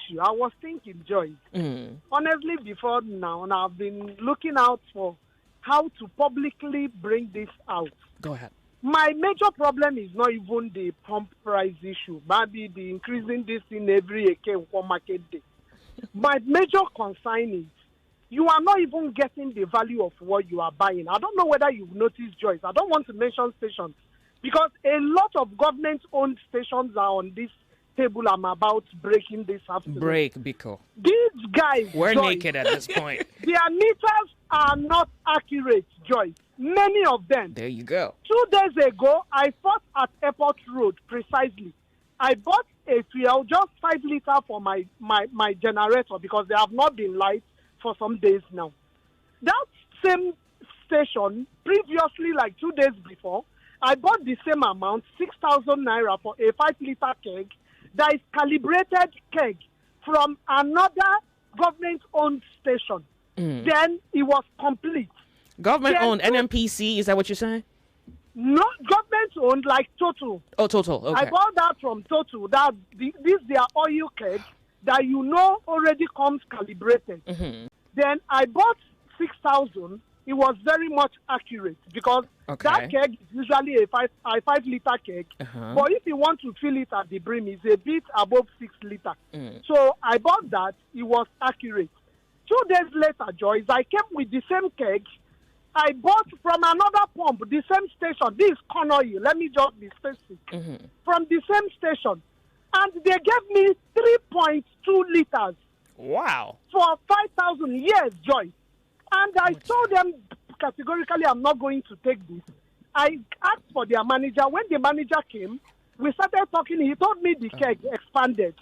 issue, I was thinking, Joyce, honestly, before now, and I've been looking out for how to publicly bring this out. Go ahead. My major problem is not even the pump price issue, maybe the increasing this in every market day. My major concern is you are not even getting the value of what you are buying. I don't know whether you've noticed, Joyce. I don't want to mention stations because a lot of government-owned stations are on this table. I'm about breaking this afternoon. Break, Biko. These guys, we're Joyce, naked at this point. Their meters are not accurate, Joyce. Many of them. There you go. 2 days ago, I fought at Airport Road, precisely. I bought a fuel, just 5 liters for my generator because they have not been light for some days now. That same station, previously, like 2 days before, I bought the same amount, 6,000 naira for a 5 liter keg that is calibrated keg from another government-owned station. Then it was complete. Government-owned NMPC, is that what you're saying? Not government-owned, like Total. Oh, Total, okay. I bought that from Total. That this their oil keg that already comes calibrated. Then I bought 6,000. It was very much accurate because that keg is usually a 5 liter keg. But if you want to fill it at the brim, it's a bit above 6 liter. So I bought that. It was accurate. 2 days later, Joyce, I came with the same keg. I bought from another pump, the same station. This is Conoil. Let me just be specific. From the same station. And they gave me 3.2 liters. Wow. For 5,000 years, Joyce. And I told them categorically, I'm not going to take this. I asked for their manager. When the manager came, we started talking. He told me the keg expanded.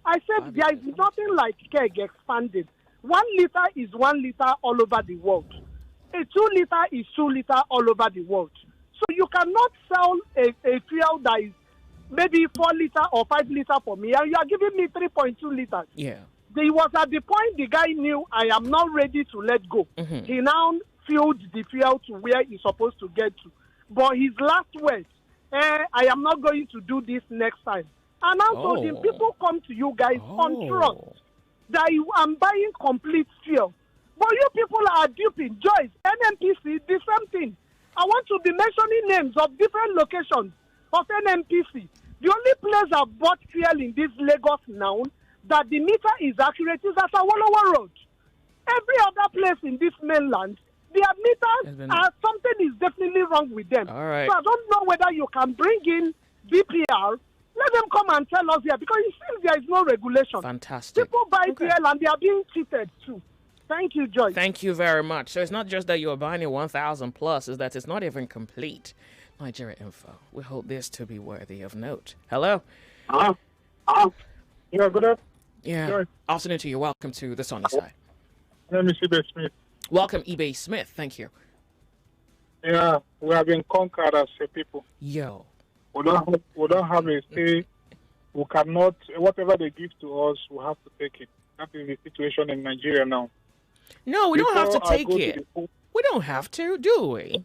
I said, there is nothing like keg expanded. 1 liter is 1 liter all over the world. A 2 liter is 2 liter all over the world. So you cannot sell a fuel that is maybe 4 liter or 5 liter for me, and you are giving me 3.2 liters. Yeah. It was at the point the guy knew I am not ready to let go. He now filled the fuel to where he's supposed to get to. But his last words, I am not going to do this next time. And I told him, people come to you guys on trust that I'm buying complete fuel. But you people are duping. Joyce, NMPC, the same thing. I want to be mentioning names of different locations of NMPC. The only place I've bought fuel in this Lagos now that the meter is accurate is at Awolowo Road. Every other place in this mainland, their meters something is definitely wrong with them. All right. So I don't know whether you can bring in BPR. Let them come and tell us here because it seems there is no regulation. Fantastic. People buy fuel and they are being cheated too. Thank you, Joyce. Thank you very much. So it's not just that you're buying a 1,000 plus, it's that it's not even complete. Nigeria Info. We hope this to be worthy of note. Hello? Yeah, good afternoon. Yeah. Joyce. Afternoon to you. Welcome to the Sunny Side. Let me see the Smith. Welcome, eBay Smith. Thank you. Yeah, we have been conquered as a people. Yo. We don't have a say. We cannot, whatever they give to us, we have to take it. That is the situation in Nigeria now. No, we don't have to take it. We don't have to, do we?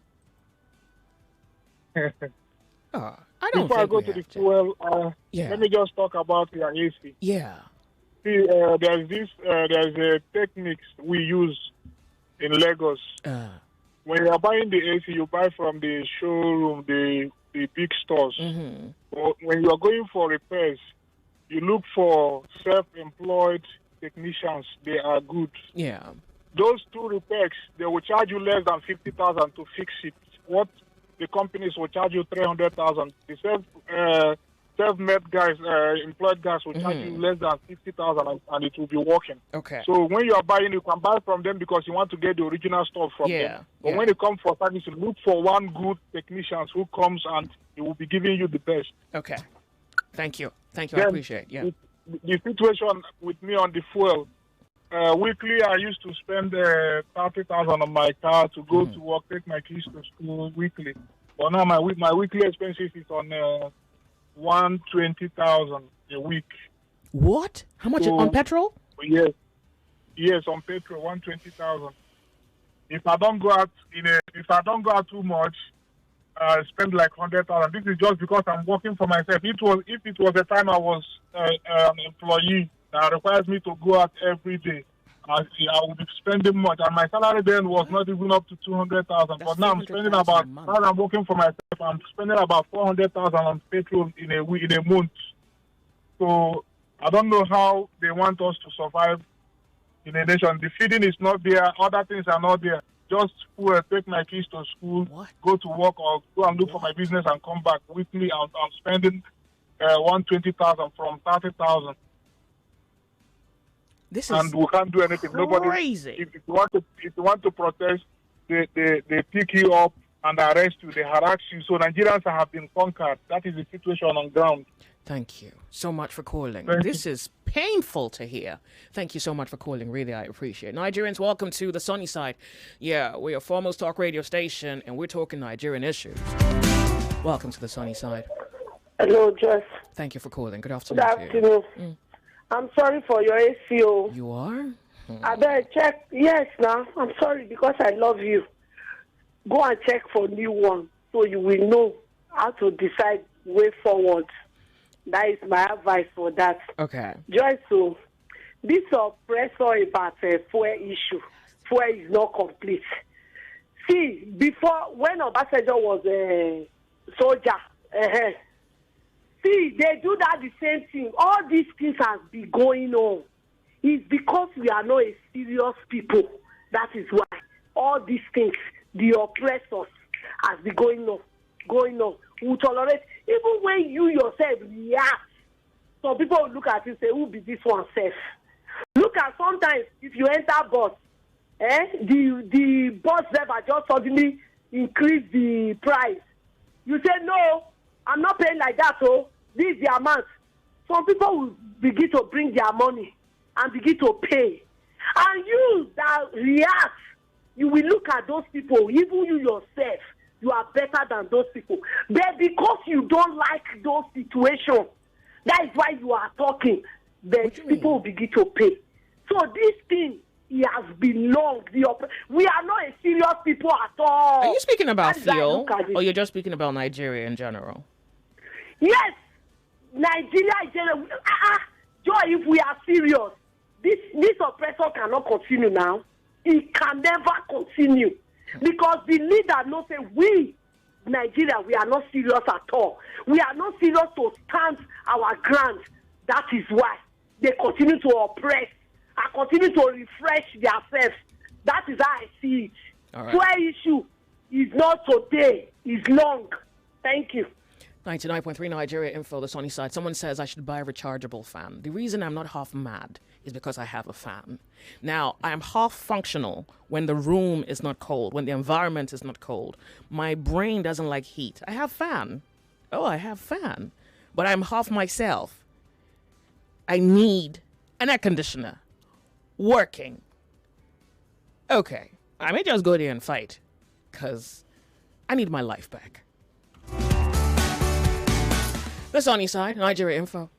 I don't Before I go to the fuel, yeah. Let me just talk about your AC. Yeah. See, there's a technique we use in Lagos. When you are buying the AC, you buy from the showroom, the big stores. But when you are going for repairs, you look for self-employed technicians. They are good. Yeah. Those two repairs, they will charge you less than 50,000 to fix it. What the companies will charge you 300,000. The self-made guys, employed guys will charge you less than 50,000 and it will be working. Okay. So when you are buying, you can buy from them because you want to get the original stuff from them. But when you come for service, you look for one good technician who comes and he will be giving you the best. Okay. Thank you. Thank you. Then I appreciate it. Yeah. The situation with me on the fuel, weekly I used to spend 30,000 on my car to go to work, take my kids to school weekly. But now my weekly expenses is on 120,000 a week. What? How much on petrol? Yes, on petrol, 120,000. If I don't go out too much, I spend like 100,000. This is just because I'm working for myself. If it was the time I was an employee, that requires me to go out every day. I will be spending much, and my salary then was not even up to 200,000. But now I'm spending about, now I'm working for myself, I'm spending about 400,000 on petrol in a month. So I don't know how they want us to survive in a nation. The feeding is not there, other things are not there. Just take my kids to school, go to work, or go and look for my business and come back weekly. I'm spending 120,000 from 30,000. This is and we can't do anything. crazy. Nobody. If you want to protest, they pick you up and arrest you. They harass you. So Nigerians have been conquered. That is the situation on ground. Thank you so much for calling. Thank this is painful to hear. Thank you so much for calling. Really, I appreciate it. Nigerians, welcome to the sunny side. Yeah, we're a foremost talk radio station, and we're talking Nigerian issues. Welcome to the sunny side. Hello, Joyce. Thank you for calling. Good afternoon. Good afternoon. I'm sorry for your ACO. You are? I better check. Yes, now. I'm sorry because I love you. Go and check for new one so you will know how to decide way forward. That is my advice for that. Okay. Joyce, so this oppressor about fuel issue. Fuel is not complete. See, before, when Obasanjo was a soldier, see, they do that the same thing. All these things has been going on. It's because we are not a serious people. That is why all these things, the oppressors, has been going on. We tolerate. Even when you yourself react, some people will look at you and say, who be this one safe? Look at sometimes if you enter bus, the bus driver just suddenly increase the price. You say, no, I'm not paying like that, so this is the amount. Some people will begin to bring their money and begin to pay. And you that react, you will look at those people, even you yourself, you are better than those people. But because you don't like those situations, that is why you are talking. But people will begin to pay. So this thing, it has been long. We are not a serious people at all. Are you speaking about fuel, or you're just speaking about Nigeria in general? Yes, Nigeria in general. Joy, if we are serious, this oppressor cannot continue now. It can never continue. Because the leader knows that we, Nigeria, we are not serious at all. We are not serious to stand our ground. That is why they continue to oppress and continue to refresh themselves. That is how I see it. All right. Fuel issue is not today. It's long. Thank you. 99.3 Nigeria Info, the sunny side. Someone says I should buy a rechargeable fan. The reason I'm not half mad is because I have a fan. Now, I am half functional when the room is not cold, when the environment is not cold. My brain doesn't like heat. I have fan. Oh, I have fan. But I'm half myself. I need an air conditioner working. Okay, I may just go there and fight because I need my life back. The sunny side, Nigeria Info.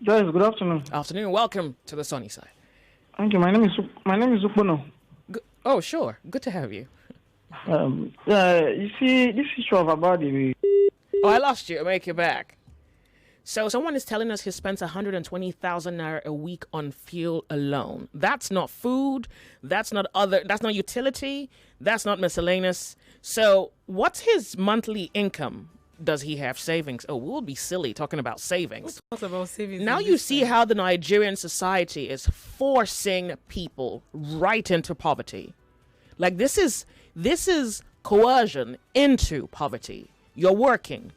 Joyce, good afternoon. Afternoon. Welcome to the sunny side. Thank you. My name is Ukbono. Oh, sure. Good to have you. You see, this issue of about the... Oh, I lost you. I'll make you back. So someone is telling us he spends 120,000 naira a week on fuel alone. That's not food. That's not utility. That's not miscellaneous. So what's his monthly income? Does he have savings? Oh, we'll be silly talking about savings. What about savings? Now you see how the Nigerian society is forcing people right into poverty. Like this is coercion into poverty. You're working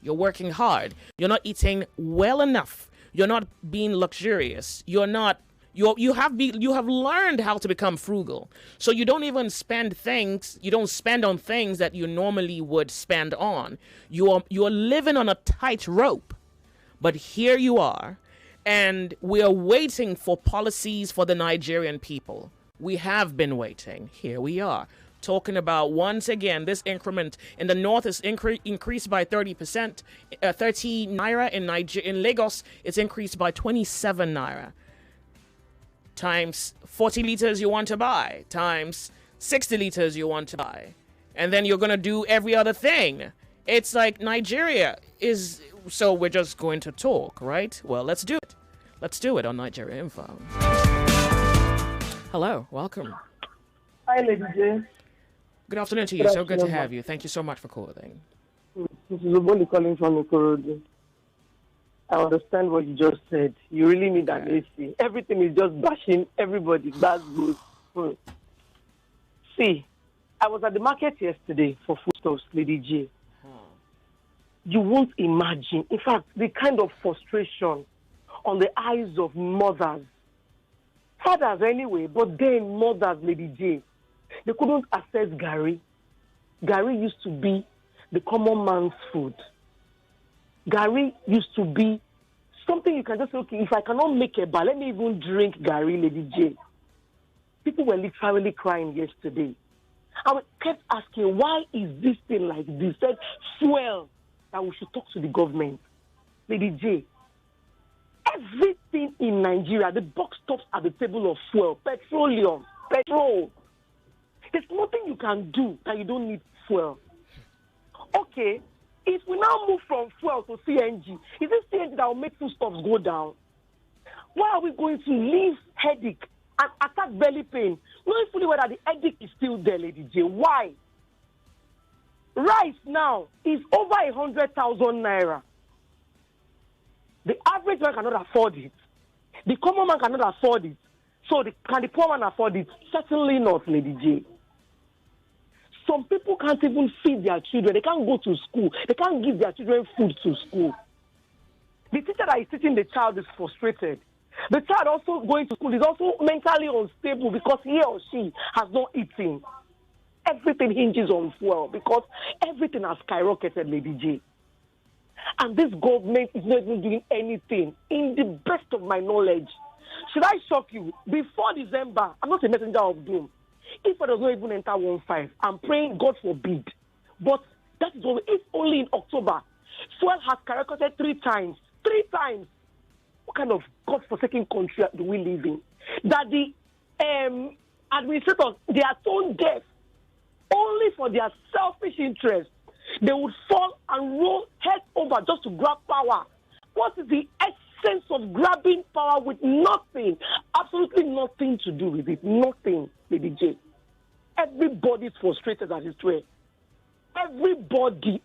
hard. You're not eating well enough. You're not being luxurious. You have learned how to become frugal. So you don't even spend on things that you normally would spend on. You're living on a tight rope. But here you are, and we are waiting for policies for the Nigerian people. We have been waiting. Here we are. Talking about, once again, this increment in the north is increased by 30%, 30 naira. In Lagos, it's increased by 27 naira. Times 40 liters you want to buy, times 60 liters you want to buy. And then you're going to do every other thing. It's like Nigeria is, so we're just going to talk, right? Well, let's do it. Let's do it on Nigeria Info. Hello, welcome. Hi, Lady J. Good afternoon to you. So good to have you. Thank you so much for calling. This is Uboli calling from Ikorodu. I understand what you just said. You really need an AC. Everything is just bashing everybody. That's good. See, I was at the market yesterday for foodstuffs, Lady J. You won't imagine. In fact, the kind of frustration on the eyes of mothers. Fathers anyway, but then mothers, Lady J. They couldn't access Gary. Gary used to be the common man's food. Gary used to be something you can just say, okay, if I cannot make a bar, let me even drink Gary, Lady J. People were literally crying yesterday. I kept asking, why is this thing like this? Said, fuel, that we should talk to the government. Lady J, everything in Nigeria, the box stops at the table of fuel, petroleum, petrol. There's nothing you can do that you don't need fuel. Okay, if we now move from fuel to CNG, is it CNG that will make foodstuffs go down? Why are we going to leave headache and attack belly pain, knowing fully whether the headache is still there, Lady J? Why? Rice now is over 100,000 naira. The average man cannot afford it. The common man cannot afford it. So can the poor man afford it? Certainly not, Lady J. Some people can't even feed their children. They can't go to school. They can't give their children food to school. The teacher that is teaching the child is frustrated. The child also going to school is also mentally unstable because he or she has not eaten. Everything hinges on fuel because everything has skyrocketed, Lady J. And this government is not even doing anything. In the best of my knowledge, should I shock you? Before December, I'm not a messenger of doom. If I does not even enter 1.5, I'm praying God forbid. But that is only, if only in October, fuel has skyrocketed 3 times. 3 times. What kind of God-forsaken country do we live in? That the administrators, they are tone deaf only for their selfish interest. They would fall and roll head over just to grab power. What is the essence of grabbing power with nothing, absolutely nothing to do with it? Nothing, Lady J. Everybody's frustrated at this way. Everybody,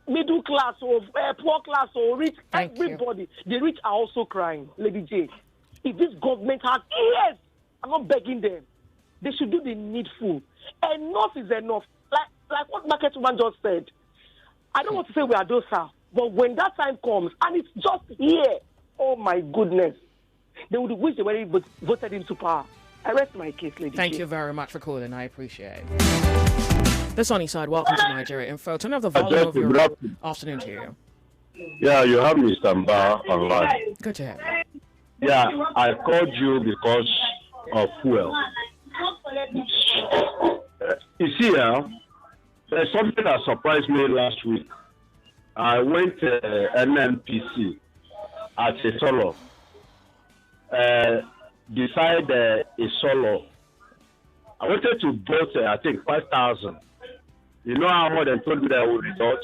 middle class or poor class or rich, everybody. The rich are also crying, Lady J. If this government has ears, I'm not begging them. They should do the needful. Enough is enough. Like what Market Woman just said. I don't want to say we are those, but when that time comes and it's just here, oh my goodness, they would wish they were voted into power. I rest my case, Lady. Thank you very much for calling. I appreciate it. The Sunny Side, welcome to Nigeria Info. Turn off the volume of your afternoon to you. Yeah, you have Mr. Mba online. Good to have you. Yeah, I called you because of fuel. You see, there's something that surprised me last week. I went to NNPC at a solo. Beside a solo. I wanted to vote, I think, 5,000. You know how much they told me that I would result?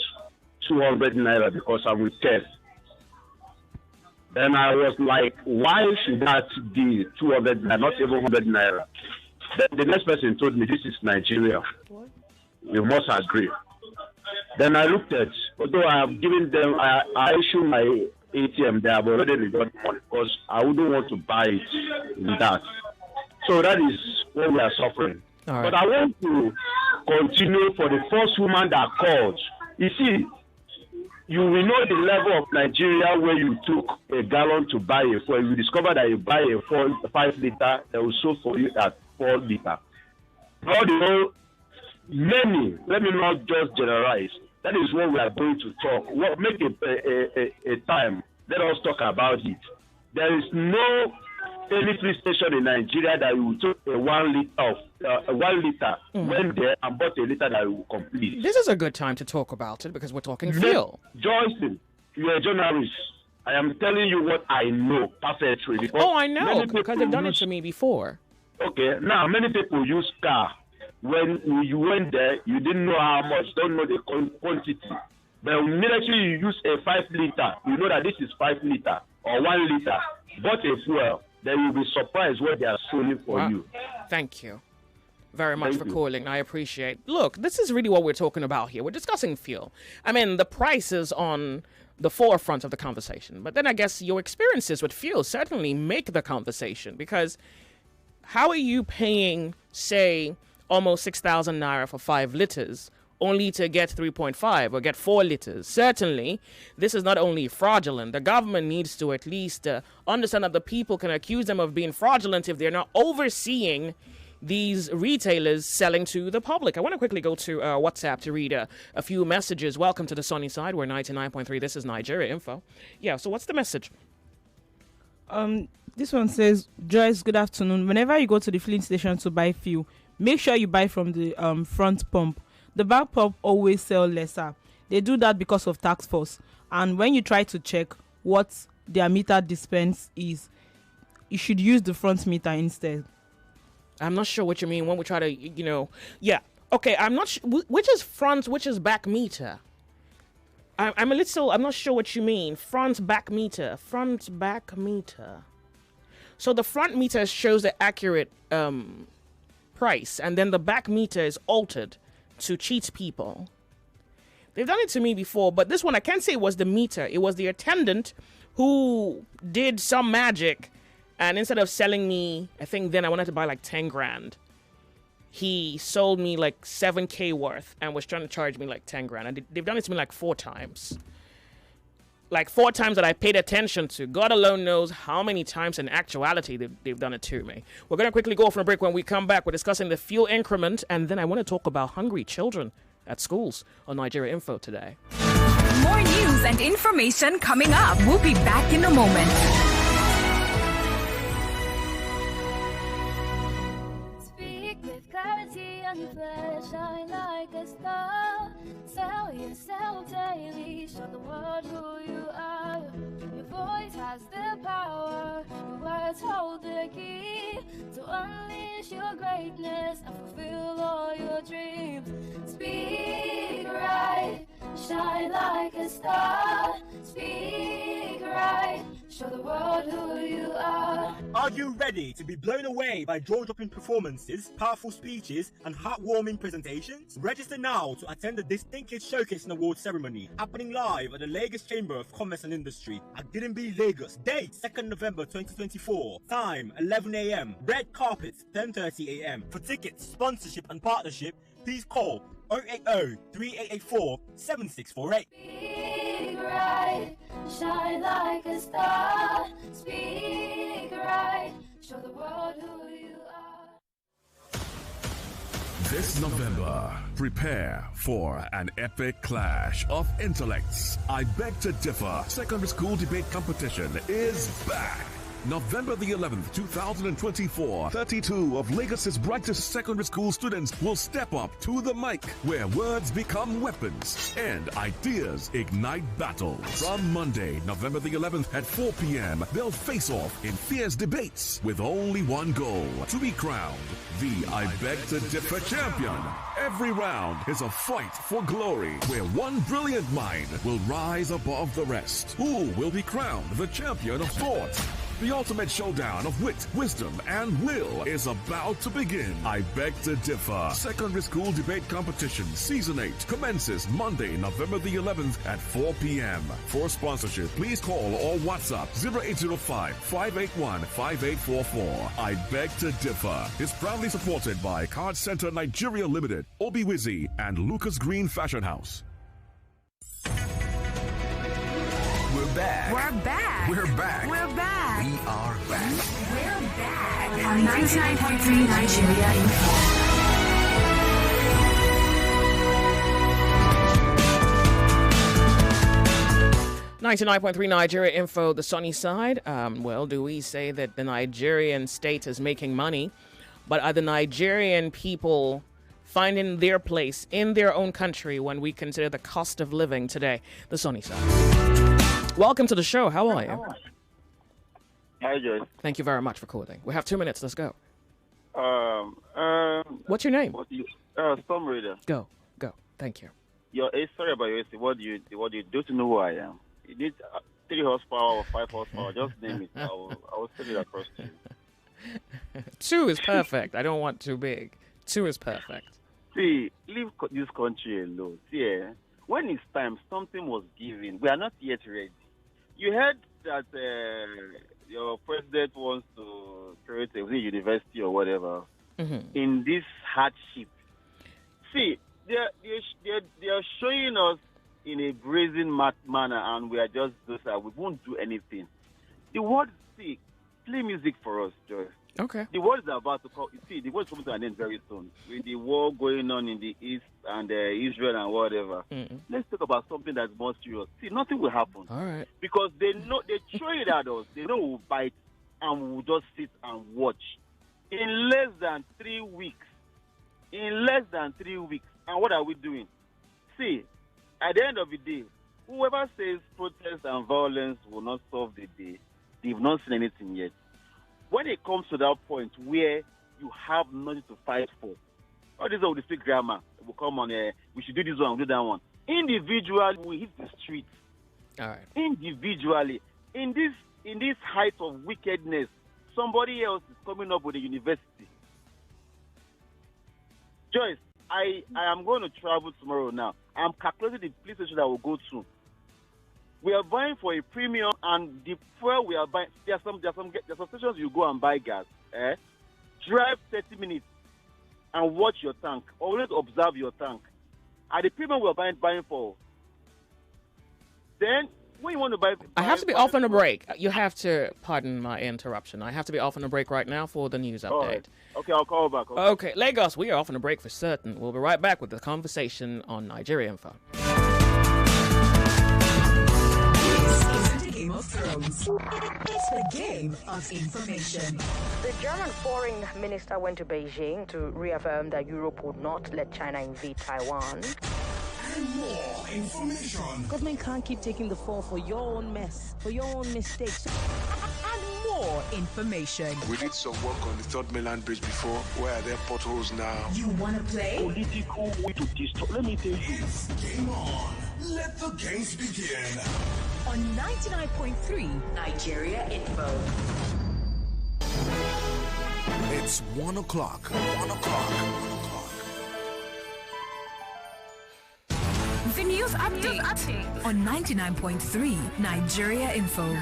200 naira because I'm with Kev. Then I was like, why should that be 200 naira, not even 100 naira? Then the next person told me, this is Nigeria. What? You must agree. Then I looked at, although I have given them, I issue my ATM, they have already returned money because I wouldn't want to buy it in that. So that is what we are suffering. All right. But I want to continue for the first woman that called. You see, you will know the level of Nigeria where you took a gallon to buy a fuel. You discover that you buy a 5 liter, they will sell for you at 4 liter. Now, you know, many, let me not just generalize. That is what we are going to talk. Well, make a time. Let us talk about it. There is no any free station in Nigeria that you took a 1 liter of went there and bought a liter that will complete. This is a good time to talk about it because we're talking fuel. Joyce, you're a journalist. I am telling you what I know perfectly. Because I know because they've done it to me before. Okay, now many people use car. When you went there, you didn't know how much, don't know the quantity. But immediately you use a 5 liter, you know that this is 5 liter. or 1 liter, bought a fuel, then you'll be surprised what they are selling for you. Thank you very much for calling. I appreciate. Look, this is really what we're talking about here. We're discussing fuel. I mean, the price is on the forefront of the conversation. But then I guess your experiences with fuel certainly make the conversation, because how are you paying, say, almost 6,000 naira for 5 liters only to get 3.5 or get 4 liters? Certainly, this is not only fraudulent. The government needs to at least understand that the people can accuse them of being fraudulent if they're not overseeing these retailers selling to the public. I want to quickly go to WhatsApp to read a few messages. Welcome to the sunny side. We're 99.3. This is Nigeria Info. Yeah, so what's the message? This one says, Joyce, good afternoon. Whenever you go to the filling station to buy fuel, make sure you buy from the front pump. The back pump always sell lesser. They do that because of tax force. And when you try to check what their meter dispense is, you should use the front meter instead. I'm not sure what you mean when we try to, yeah. Okay, I'm not sure. Which is front, which is back meter? I'm not sure what you mean. Front, back meter. Front, back meter. So the front meter shows the accurate price, and then the back meter is altered to cheat people. They've done it to me before, but this one I can't say it was the meter. It was the attendant who did some magic, and instead of selling me, I think then I wanted to buy like 10 grand. He sold me like 7K worth and was trying to charge me like 10 grand. And they've done it to me like 4 times. Like 4 times that I paid attention to. God alone knows how many times in actuality they've done it to me. We're going to quickly go for a break. When we come back, we're discussing the fuel increment. And then I want to talk about hungry children at schools on Nigeria Info today. More news and information coming up. We'll be back in a moment. Shine like a star. Tell yourself daily, show the world who you are. Your voice has the power. Your words hold the key to unleash your greatness and fulfill all your dreams. Speak right, shine like a star. Speak right, show the world who you are. Are you ready to be blown away by jaw-dropping performances, powerful speeches, and heartwarming presentations? Register now to attend the Distinguished Showcase and Awards ceremony happening live at the Lagos Chamber of Commerce and Industry at Gidimbi, Lagos. Date 2nd November 2024. Time 11 a.m. Red carpet 10:30 a.m. For tickets, sponsorship, and partnership, please call 080-3884-7648. Speak right, shine like a star. Speak right, show the world who you are. This November, prepare for an epic clash of intellects. I Beg to Differ Secondary School Debate Competition is back. November the 11th, 2024, 32 of Lagos's brightest secondary school students will step up to the mic, where words become weapons and ideas ignite battles. From Monday, November the 11th at 4 p.m., they'll face off in fierce debates with only one goal: to be crowned the I Beg to Differ champion. Every round is a fight for glory, where one brilliant mind will rise above the rest. Who will be crowned the champion of thought? The ultimate showdown of wit, wisdom, and will is about to begin. I Beg to Differ Secondary School Debate Competition Season 8 commences Monday, November the 11th at 4 p.m. For sponsorship, please call or WhatsApp 0805-581-5844. I Beg to Differ is proudly supported by Card Center Nigeria Limited, Obiwizi, and Lucas Green Fashion House. We're back. We're back. We're back. We're back. We are back. We're back. 99.3 Nigeria Info. 99.3 Nigeria Info, the sunny side. Well, do we say that the Nigerian state is making money, but are the Nigerian people finding their place in their own country when we consider the cost of living today? The sunny side. Welcome to the show. How are you? Hi, Joyce. Thank you very much for calling. We have 2 minutes. Let's go. What's your name? Storm Raider. Go. Thank you. Sorry about your what do you do to know who I am? 3 horsepower or 5 horsepower, just name it. I will send it across to you. 2 is perfect. I don't want too big. 2 is perfect. See, leave this country alone. See, when it's time, something was given. We are not yet ready. You heard that your president wants to create a university or whatever in this hardship. See, they are showing us in a brazen manner, and we are just those we won't do anything. The world, see, play music for us, Joyce. Okay. The world is about to come. See, the world is coming to an end very soon with the war going on in the east and Israel and whatever. Let's talk about something that's more serious. See, nothing will happen. All right. Because they know they throw it at us. They know we'll bite and we'll just sit and watch. In less than 3 weeks. In less than 3 weeks. And what are we doing? See, at the end of the day, whoever says protest and violence will not solve the day, they've not seen anything yet. When it comes to that point where you have nothing to fight for, all this will speak grammar. Will come on, we should do this one, do that one. Individually, we hit the streets. All right. Individually, in this height of wickedness, somebody else is coming up with a university. Joyce, I am going to travel tomorrow now. I'm calculating the police station that will go to. We are buying for a premium, and the fuel we are buying. There are some stations you go and buy gas. Drive 30 minutes and watch your tank. Always observe your tank. At the premium we are buying for. Then when you want to buy, I have to be off on a break. You have to pardon my interruption. I have to be off on a break right now for the news update. Right. Okay, I'll call back. Okay, Lagos, we are off on a break for certain. We'll be right back with the conversation on Nigeria Info. Game of Thrones. It's the game of information. The German foreign minister went to Beijing to reaffirm that Europe would not let China invade Taiwan. And more information. Government can't keep taking the fall for your own mess, for your own mistakes. And more information. We did some work on the Third Mainland Bridge before. Where are there potholes now? You want to play? Political way to destroy. Let me tell you. It's game on. Let the games begin. On 99.3 Nigeria Info. It's 1 o'clock. 1 o'clock. 1 o'clock. The news update on 99.3 Nigeria Info.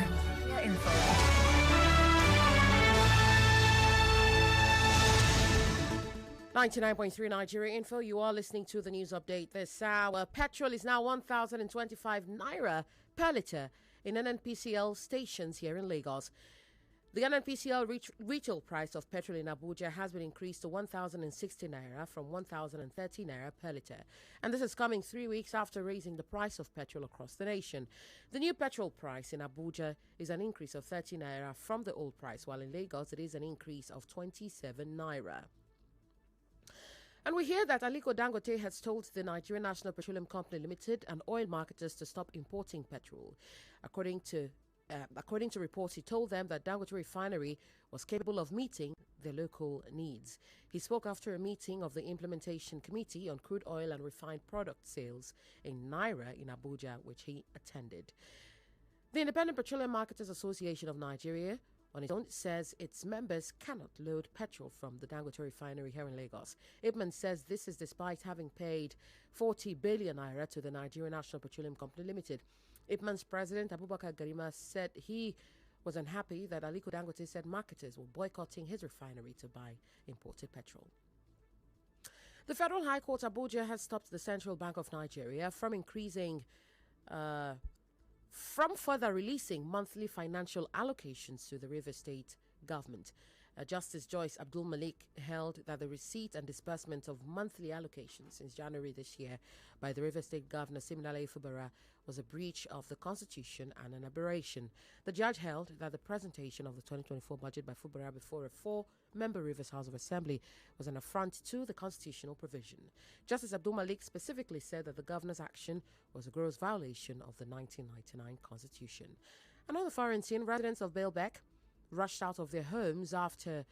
99.3 Nigeria Info. You are listening to the news update this hour. Petrol is now 1,025 naira per litre in NNPCL stations here in Lagos. The NNPCL retail price of petrol in Abuja has been increased to 1,060 naira from 1,030 naira per litre. And this is coming 3 weeks after raising the price of petrol across the nation. The new petrol price in Abuja is an increase of 30 naira from the old price, while in Lagos it is an increase of 27 naira. And we hear that Aliko Dangote has told the Nigerian National Petroleum Company Limited and oil marketers to stop importing petrol. According to reports, he told them that Dangote refinery was capable of meeting their local needs. He spoke after a meeting of the Implementation Committee on Crude Oil and Refined Product Sales in Naira in Abuja, which he attended. The Independent Petroleum Marketers Association of Nigeria on its own says its members cannot load petrol from the Dangote refinery here in Lagos. Ipman says this is despite having paid 40 billion naira to the Nigerian National Petroleum Company Limited. Ipman's president, Abubakar Garima, said he was unhappy that Aliko Dangote said marketers were boycotting his refinery to buy imported petrol. The Federal High Court Abuja has stopped the Central Bank of Nigeria from further releasing monthly financial allocations to the River State government. Justice Joyce Abdul Malik held that the receipt and disbursement of monthly allocations since January this year by the River State Governor Siminalayi Fubara was a breach of the Constitution and an aberration. The judge held that the presentation of the 2024 budget by Fubara before a four-member Rivers House of Assembly was an affront to the constitutional provision. Justice Abdul Malik specifically said that the governor's action was a gross violation of the 1999 Constitution. And on the foreign scene, residents of Baalbek rushed out of their homes after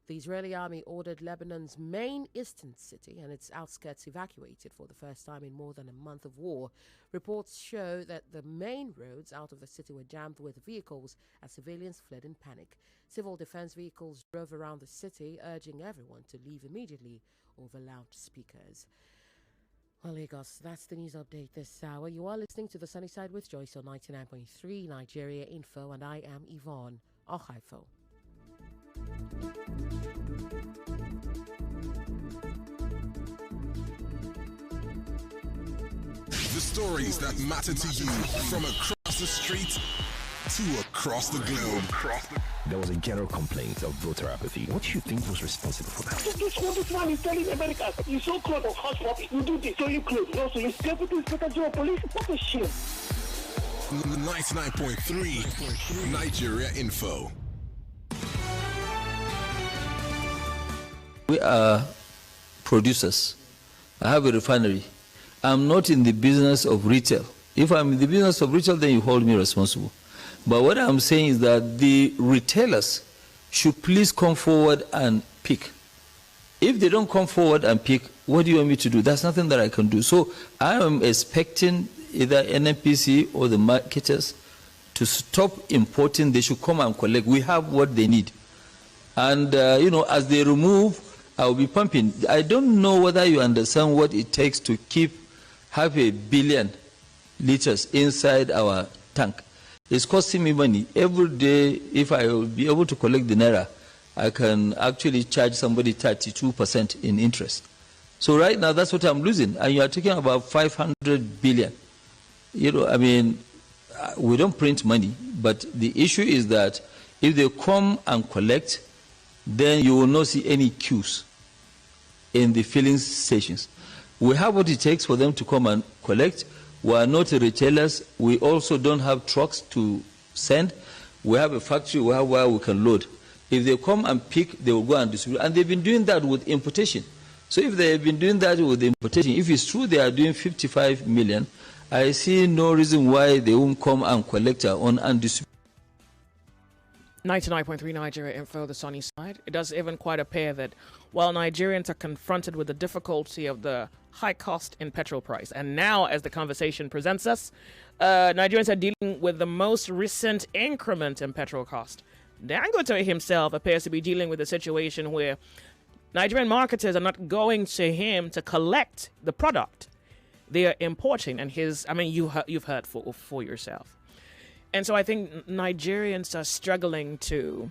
The Israeli army ordered Lebanon's main eastern city and its outskirts evacuated for the first time in more than a month of war. Reports show that the main roads out of the city were jammed with vehicles as civilians fled in panic. Civil defense vehicles drove around the city, urging everyone to leave immediately over loudspeakers. Well, Lagos, that's the news update this hour. You are listening to The Sunny Side with Joyce on 99.3 Nigeria Info, and I am Yvonne Ohaifo. The stories that matter to you from across the street to across the globe. There was a general complaint of voter apathy. What do you think was responsible for that? This man is telling America, you so close of hush puppy, you do this, so you close, also you deputy inspector general police. What a shame. 99.3 Nigeria Info. We are producers. I have a refinery. I'm not in the business of retail. If I'm in the business of retail, then you hold me responsible. But what I'm saying is that the retailers should please come forward and pick. If they don't come forward and pick, what do you want me to do? That's nothing that I can do. So I am expecting either NNPC or the marketers to stop importing. They should come and collect. We have what they need. And, as they remove, I'll be pumping. I don't know whether you understand what it takes to keep 500 million liters inside our tank. It's costing me money. Every day, if I will be able to collect the naira, I can actually charge somebody 32% in interest. So right now, that's what I'm losing. And you are talking about 500 billion. We don't print money, but the issue is that if they come and collect, then you will not see any queues in the filling stations. We have what it takes for them to come and collect. We are not retailers. We also don't have trucks to send. We have a factory where we can load. If they come and pick, they will go and distribute. And they've been doing that with importation. So if they have been doing that with importation, if it's true they are doing 55 million, I see no reason why they won't come and collect our own and distribute. 99.3 Nigeria Info, the sunny side. It does even quite appear that while Nigerians are confronted with the difficulty of the high cost in petrol price, and now as the conversation presents us, Nigerians are dealing with the most recent increment in petrol cost. Dangote himself appears to be dealing with a situation where Nigerian marketers are not going to him to collect the product. They are importing, and you've heard for yourself. And so I think Nigerians are struggling to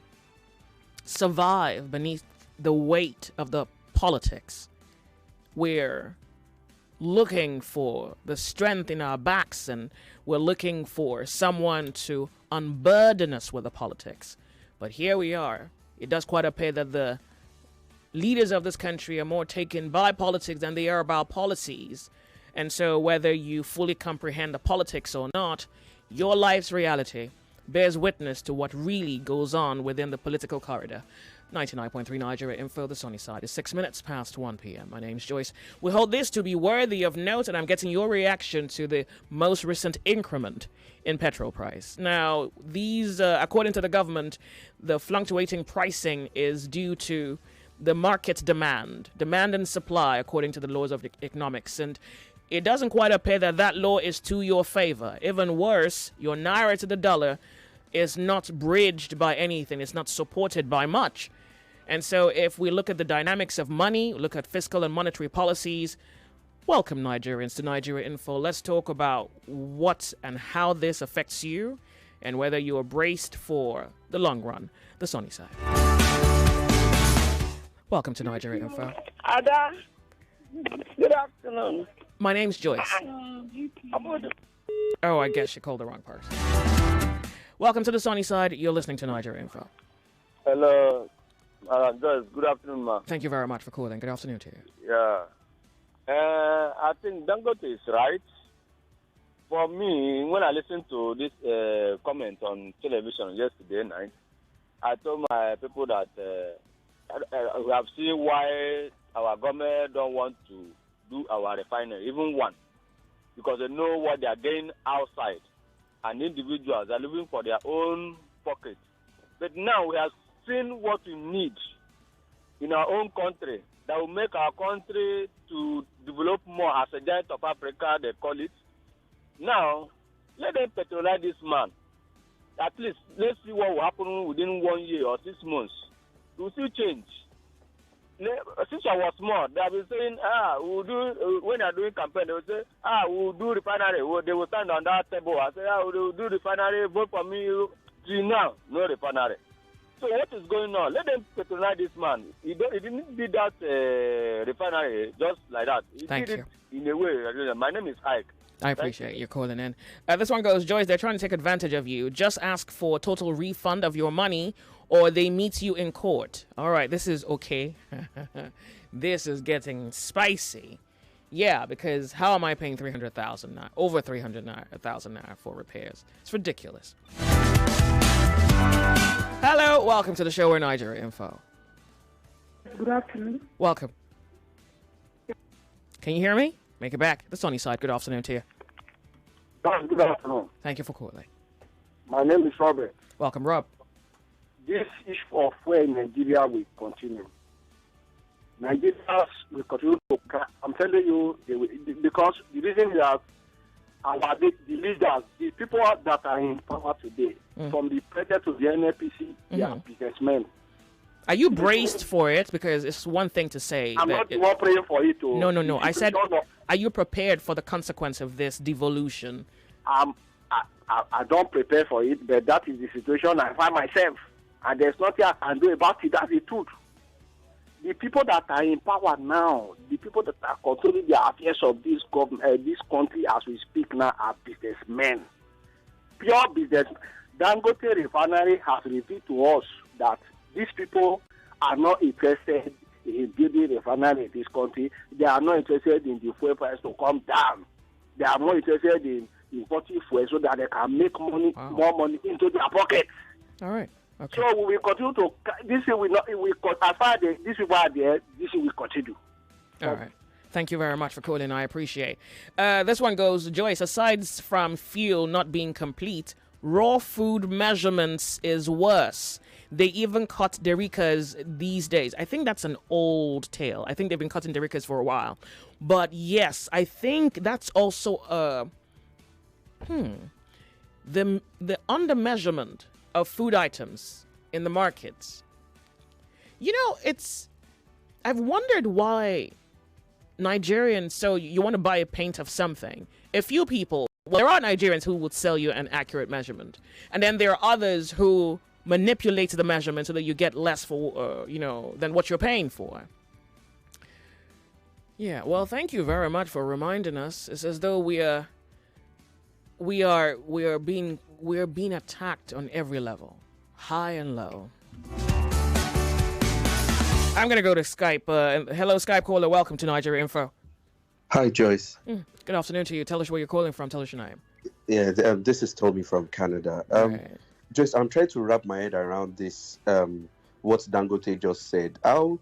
survive beneath the weight of the politics. We're looking for the strength in our backs, and we're looking for someone to unburden us with the politics. But here we are. It does quite appear that the leaders of this country are more taken by politics than they are about policies. And so whether you fully comprehend the politics or not, your life's reality bears witness to what really goes on within the political corridor. 99.3 Nigeria Info, the sunny side is 6 minutes past 1 p.m. My name's Joyce. We hold this to be worthy of note, and I'm getting your reaction to the most recent increment in petrol price. Now, these, according to the government, the fluctuating pricing is due to the market demand and supply, according to the laws of economics. And it doesn't quite appear that that law is to your favor. Even worse, your naira to the dollar is not bridged by anything. It's not supported by much. And so if we look at the dynamics of money, look at fiscal and monetary policies, welcome Nigerians to Nigeria Info. Let's talk about what and how this affects you and whether you are braced for the long run, the sunny side. Welcome to Nigeria Info. Ada, good afternoon. My name's Joyce. Oh, I guess you called the wrong person. Welcome to the sunny side. You're listening to Nigeria Info. Hello, Joyce. Good afternoon, ma. Thank you very much for calling. Good afternoon to you. Yeah. I think Dangote is right. For me, when I listened to this comment on television yesterday night, I told my people that we have seen why our government don't want to do our refinery, even one, because they know what they are getting outside, and individuals are living for their own pocket. But now we have seen what we need in our own country that will make our country to develop more as a giant of Africa, they call it. Now, let them patronize this man. At least, let's see what will happen within 1 year or 6 months. We'll see change. Since I was small, they have been saying, we'll do, when they're doing campaign, they will say, we'll do refinery. They will stand on that table and say, we'll do refinery, vote for me. Till now, no refinery. So what is going on? Let them patronize this man. He didn't do that refinery just like that. He Thank did you. it in a way. My name is Ike. I appreciate you calling in. This one goes, Joyce, they're trying to take advantage of you. Just ask for total refund of your money or they meet you in court. All right, this is okay. This is getting spicy. Yeah, because how am I paying 300,000 now? Over 300,000 now for repairs? It's ridiculous. Hello, welcome to the show. We're Nigeria Info. Good afternoon. Welcome. Can you hear me? Make it back. The sunny side. Good afternoon to you. Good afternoon. Thank you for calling. My name is Robert. Welcome, Rob. This issue of fuel in Nigeria will continue. Nigerians will continue to. I'm telling you, because the reason is that the leaders, the people that are in power today, from the president to the NNPC, they are businessmen. Are you braced for it? Because it's one thing to say. I'm not the one praying for it. No. I said, are you prepared for the consequence of this devolution? I don't prepare for it, but that is the situation I find myself. And there's nothing I can do about it. That's the truth. The people that are in power now, the people that are controlling the affairs of this government, this country as we speak now, are businessmen. Pure business. Dangote refinery has revealed to us that these people are not interested in building a refinery in this country. They are not interested in the fuel price to come down. They are more interested in importing fuel so that they can make money, more money into their pockets. All right. Okay. So we will continue to. This will not. We as far as these people are there, this will continue. All right. Thank you very much for calling. I appreciate. This one goes, Joyce. Aside from fuel not being complete, raw food measurements is worse. They even cut derrickers these days. I think that's an old tale. I think they've been cutting derrickers for a while. But yes, I think that's also the under measurement of food items in the markets. You know, I've wondered why Nigerians, so you want to buy a pint of something. A few people, well, there are Nigerians who would sell you an accurate measurement. And then there are others who manipulate the measurement so that you get less for, than what you're paying for. Yeah, well, thank you very much for reminding us. It's as though we are being attacked on every level, high and low. I'm going to go to Skype. Hello, Skype caller. Welcome to Nigeria Info. Hi, Joyce. Good afternoon to you. Tell us where you're calling from. Tell us your name. Yeah, this is Tommy from Canada. Joyce, I'm trying to wrap my head around this, what Dangote just said. How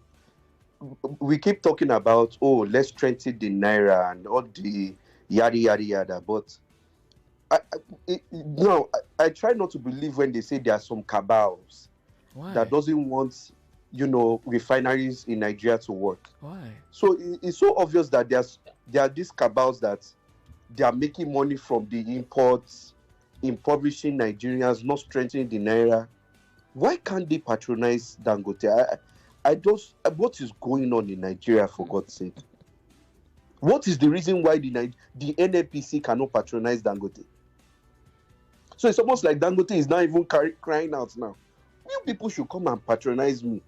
we keep talking about, let's strengthen the Naira and all the yada, yada, yada. But I try not to believe when they say there are some cabals that doesn't want, refineries in Nigeria to work. Why? So it's so obvious that there are these cabals that they are making money from the imports, impoverishing Nigerians, not strengthening the Naira. Why can't they patronize Dangote? What is going on in Nigeria, for God's sake? What is the reason why the NNPC cannot patronize Dangote? So it's almost like Dangote is not even crying out now. You people should come and patronize me.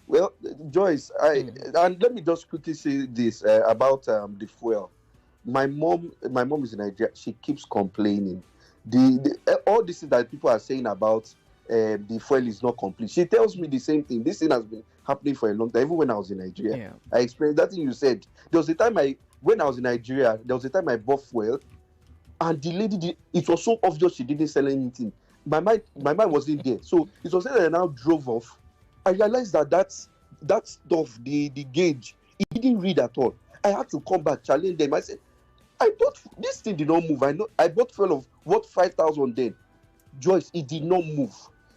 Well, Joyce, and let me just quickly say this about the fuel. My mom is in Nigeria. She keeps complaining. All this is that people are saying about the fuel is not complete. She tells me the same thing. This thing has been happening for a long time. Even when I was in Nigeria, I experienced that thing you said. There was a time when I was in Nigeria, I bought fuel, and the lady it was so obvious she didn't sell anything. My mind wasn't there. So it was that I now drove off. I realized that stuff, the gauge, it didn't read at all. I had to come back, challenge them. I said, I bought this thing did not move. I bought fuel of what 5,000 then. Joyce, it did not move.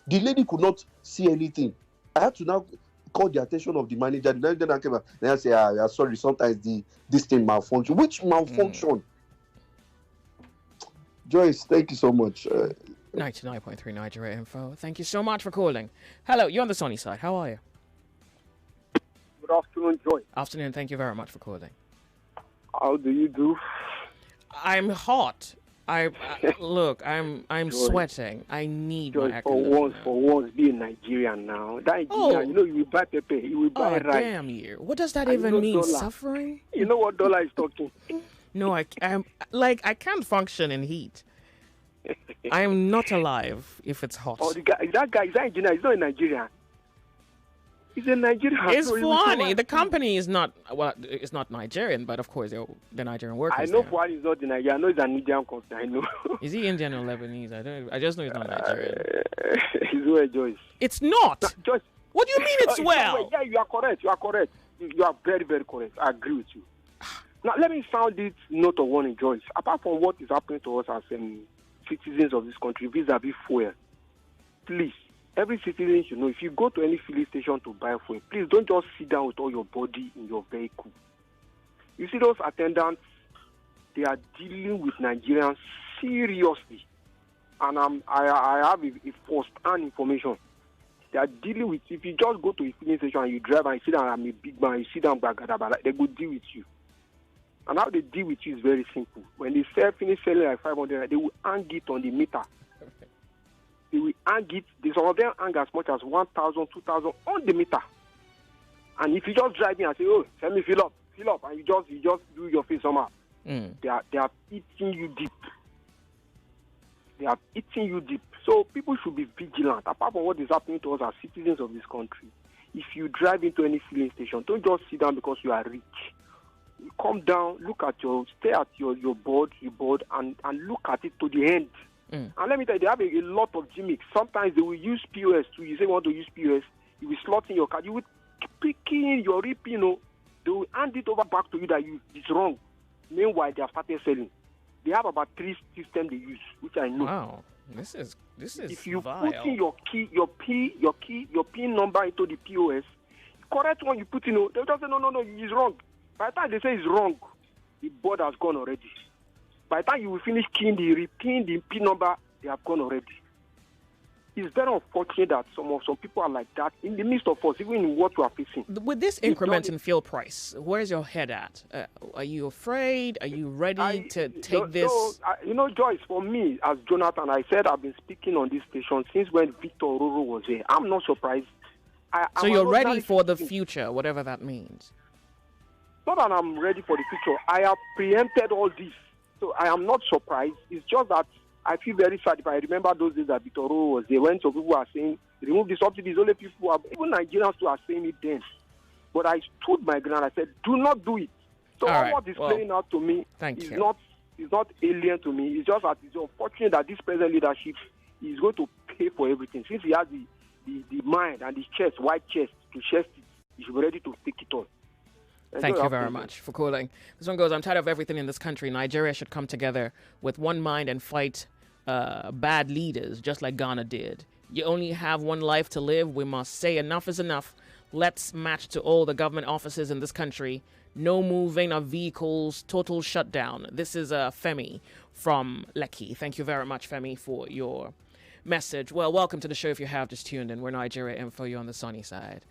The lady could not see anything. I had to now call the attention of the manager. Then I came back. Then I say, sorry, sometimes this thing malfunction. Which malfunction? Joyce, thank you so much. 99.3 Nigeria Info. Thank you so much for calling. Hello, you're on the sunny side. How are you? Good afternoon, Joyce. Afternoon. Thank you very much for calling. How do you do? I'm hot. Look, I'm Joyce, sweating. I need Joyce, my air for once, be a Nigerian now. That Nigerian, you know, you will buy pepper, you will buy rice. Damn you! What does that even mean? Dollar. Suffering? You know what dollar is talking? No, I can't function in heat. I am not alive if it's hot. Oh, that guy is that engineer. He's not a Nigerian. He's a Nigerian. It's funny. The company is not, well, it's not Nigerian, but of course the Nigerian workers. I know Fuani is not the Nigerian. I know he's an Indian company. I know. Is he Indian or Lebanese? I just know he's not Nigerian. He's well, Joyce. It's not. Joyce. What do you mean it's well? Yeah, you are correct. You are correct. You are very, very correct. I agree with you. Now, let me sound this note of warning, Joyce. Apart from what is happening to us as citizens of this country vis-a-vis fuel, please, every citizen should know, if you go to any filling station to buy fuel, please don't just sit down with all your body in your vehicle. You see those attendants, they are dealing with Nigerians seriously. And I have a first-hand information. They are dealing with, if you just go to a filling station and you drive and you sit down, I'm a big man, you sit down, they will deal with you. And how they deal with you is very simple. When they finish selling like 500, they will hang it on the meter. They will hang it. Some of them hang as much as 1,000, 2,000 on the meter. And if you just drive in and say, "Oh, let me fill up," and you just do your face somehow, they are eating you deep. They are eating you deep. So people should be vigilant. Apart from what is happening to us as citizens of this country, if you drive into any filling station, don't just sit down because you are rich. Come down, stay at your board, and look at it to the end. And let me tell you, they have a lot of gimmicks. Sometimes they will use POS too. You say you want to use POS, you will slot in your card. You will pick in your RIP, they will hand it over back to you that it's wrong. Meanwhile, they have started selling. They have about 3 systems they use, which I know. Wow, this is if you vile. put in your PIN number into the POS, correct one you put in, they'll just say no, it's wrong. By the time they say it's wrong, the board has gone already. By the time you will finish keying the PIN number, they have gone already. It's very unfortunate that some people are like that in the midst of us, even in what we are facing. With this increment in fuel price, where's your head at? Are you afraid? Are you ready to take this? Joyce, for me, as Jonathan, I said I've been speaking on this station since when Victor Ororo was there. I'm not surprised. So you're ready for the future, whatever that means? Not that I'm ready for the future. I have preempted all this. So I am not surprised. It's just that I feel very sad if I remember those days that Victor Ororo was there when some people are saying, remove the subsidies, only people even Nigerians too are saying it then. But I stood my ground. I said, do not do it. So what is playing out to me is not alien to me. It's just that it's unfortunate that this present leadership is going to pay for everything. Since he has the mind and the chest, white chest, to chest it, he should be ready to take it on. Thank you very much for calling. This one goes, I'm tired of everything in this country. Nigeria should come together with one mind and fight bad leaders, just like Ghana did. You only have one life to live. We must say enough is enough. Let's match to all the government offices in this country. No moving of vehicles, total shutdown. This is Femi from Lekki. Thank you very much, Femi, for your message. Well, welcome to the show if you have just tuned in. We're Nigeria Info, you're on the sunny side.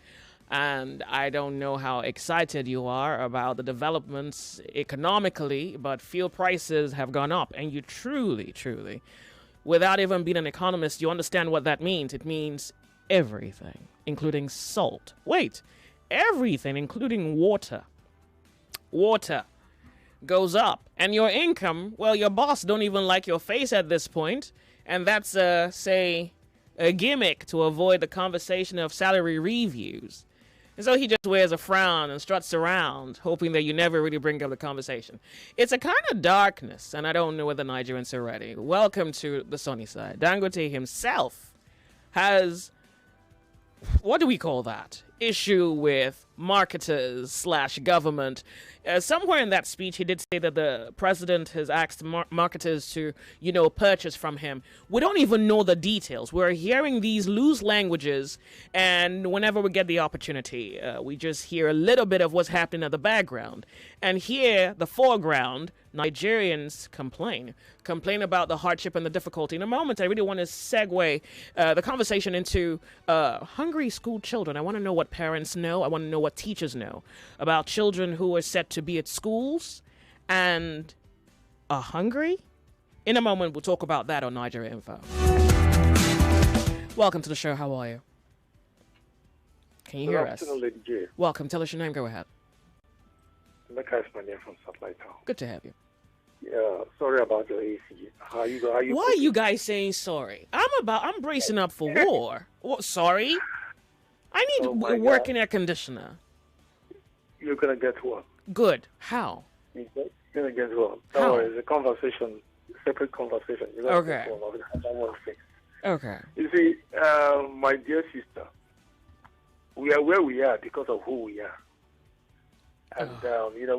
And I don't know how excited you are about the developments economically, but fuel prices have gone up. And you truly, without even being an economist, you understand what that means. It means everything, including salt. Wait, everything, including water. Water goes up. And your income, well, your boss don't even like your face at this point. And that's, a gimmick to avoid the conversation of salary reviews. And so he just wears a frown and struts around, hoping that you never really bring up the conversation. It's a kind of darkness, and I don't know whether Nigerians are ready. Welcome to the sunny side. Dangote himself has, what do we call that? issue with marketers slash government. Somewhere in that speech, he did say that the president has asked marketers to, purchase from him. We don't even know the details. We're hearing these loose languages, and whenever we get the opportunity, we just hear a little bit of what's happening at the background. And here, the foreground, Nigerians complain about the hardship and the difficulty. In a moment, I really want to segue the conversation into hungry school children. I want to know what parents know. I want to know what teachers know about children who are set to be at schools and are hungry. In a moment, we'll talk about that on Nigeria Info. Welcome to the show. How are you? Can you hear us? Lady J. Welcome. Tell us your name. Go ahead. Mecca Ismania from Satellite Town. Good to have you. Yeah, sorry about your AC. How you Why are you guys saying sorry? I'm bracing up for war. What, sorry? I need a working air conditioner. You're gonna get one. Good. How? You're gonna get one. How? No, it's a conversation, separate conversation. Okay. Okay. You see, my dear sister, we are where we are because of who we are. And,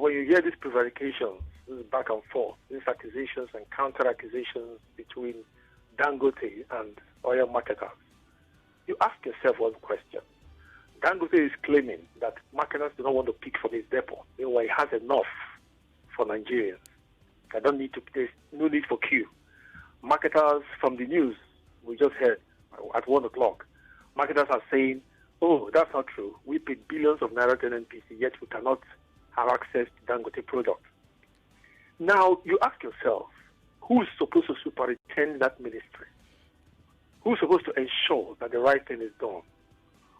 when you hear these prevarications, this back and forth, these accusations and counter-accusations between Dangote and oil marketers, you ask yourself one question. Dangote is claiming that marketers do not want to pick from his depot. Meanwhile, he has enough for Nigerians. There's no need for queue. Marketers from the news we just heard at 1 o'clock, marketers are saying, oh, that's not true. We paid billions of naira to NNPC, yet we cannot have access to Dangote product. Now, you ask yourself, who's supposed to superintend that ministry? Who's supposed to ensure that the right thing is done?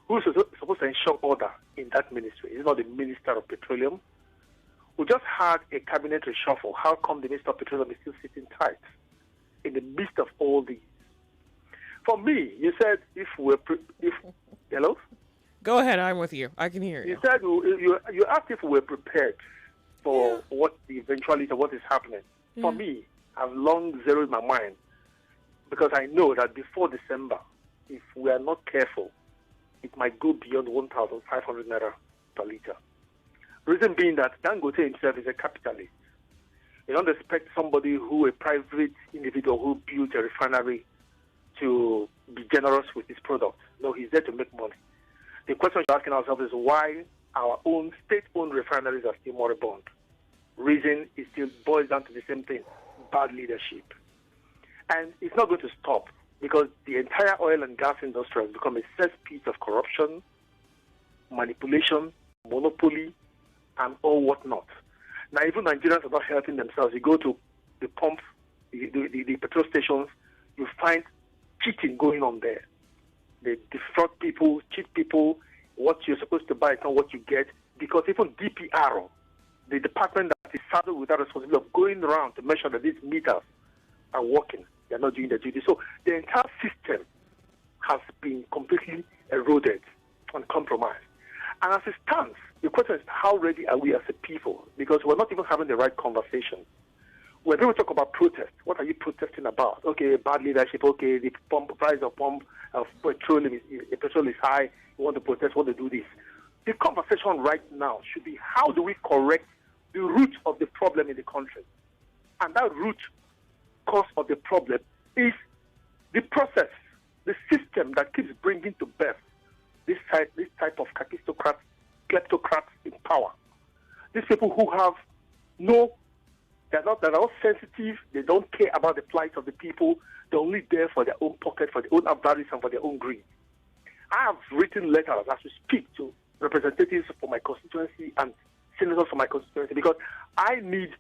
Who's supposed to ensure order in that ministry? Is it not the Minister of Petroleum? We just had a cabinet reshuffle. How come the Minister of Petroleum is still sitting tight in the midst of all these? For me, you said hello? Go ahead, I'm with you. I can hear you. You said you asked if we were prepared for what the eventuality of what is happening. Yeah. For me, I've long zeroed my mind because I know that before December, if we are not careful, it might go beyond 1,500 naira per liter. Reason being that Dangote himself is a capitalist. You don't expect somebody a private individual who built a refinery to be generous with his product. No, he's there to make money. The question we're asking ourselves is why our own state-owned refineries are still moribund. Reason is still boils down to the same thing, bad leadership. And it's not going to stop because the entire oil and gas industry has become a cesspit of corruption, manipulation, monopoly, and all whatnot. Now, even Nigerians are not helping themselves. You go to the pumps, the petrol stations, you find cheating going on there. They defraud people, cheat people. What you're supposed to buy is not what you get. Because even DPR, the department that is saddled with that responsibility of going around to make sure that these meters are working, they're not doing their duty. So the entire system has been completely eroded and compromised. And as it stands, the question is how ready are we as a people? Because we're not even having the right conversation. When people talk about protest, what are you protesting about? Okay, bad leadership. Okay, the price of petrol is high. You want to protest, want to do this. The conversation right now should be how do we correct the root of the problem in the country? And that root cause of the problem is the process, the system that keeps bringing to birth this type of kleptocrats in power. These people who have they're not sensitive, they don't care about the plight of the people, they're only there for their own pocket, for their own avarice and for their own greed. I have written letters as we speak to representatives for my constituency and senators for my constituency because I need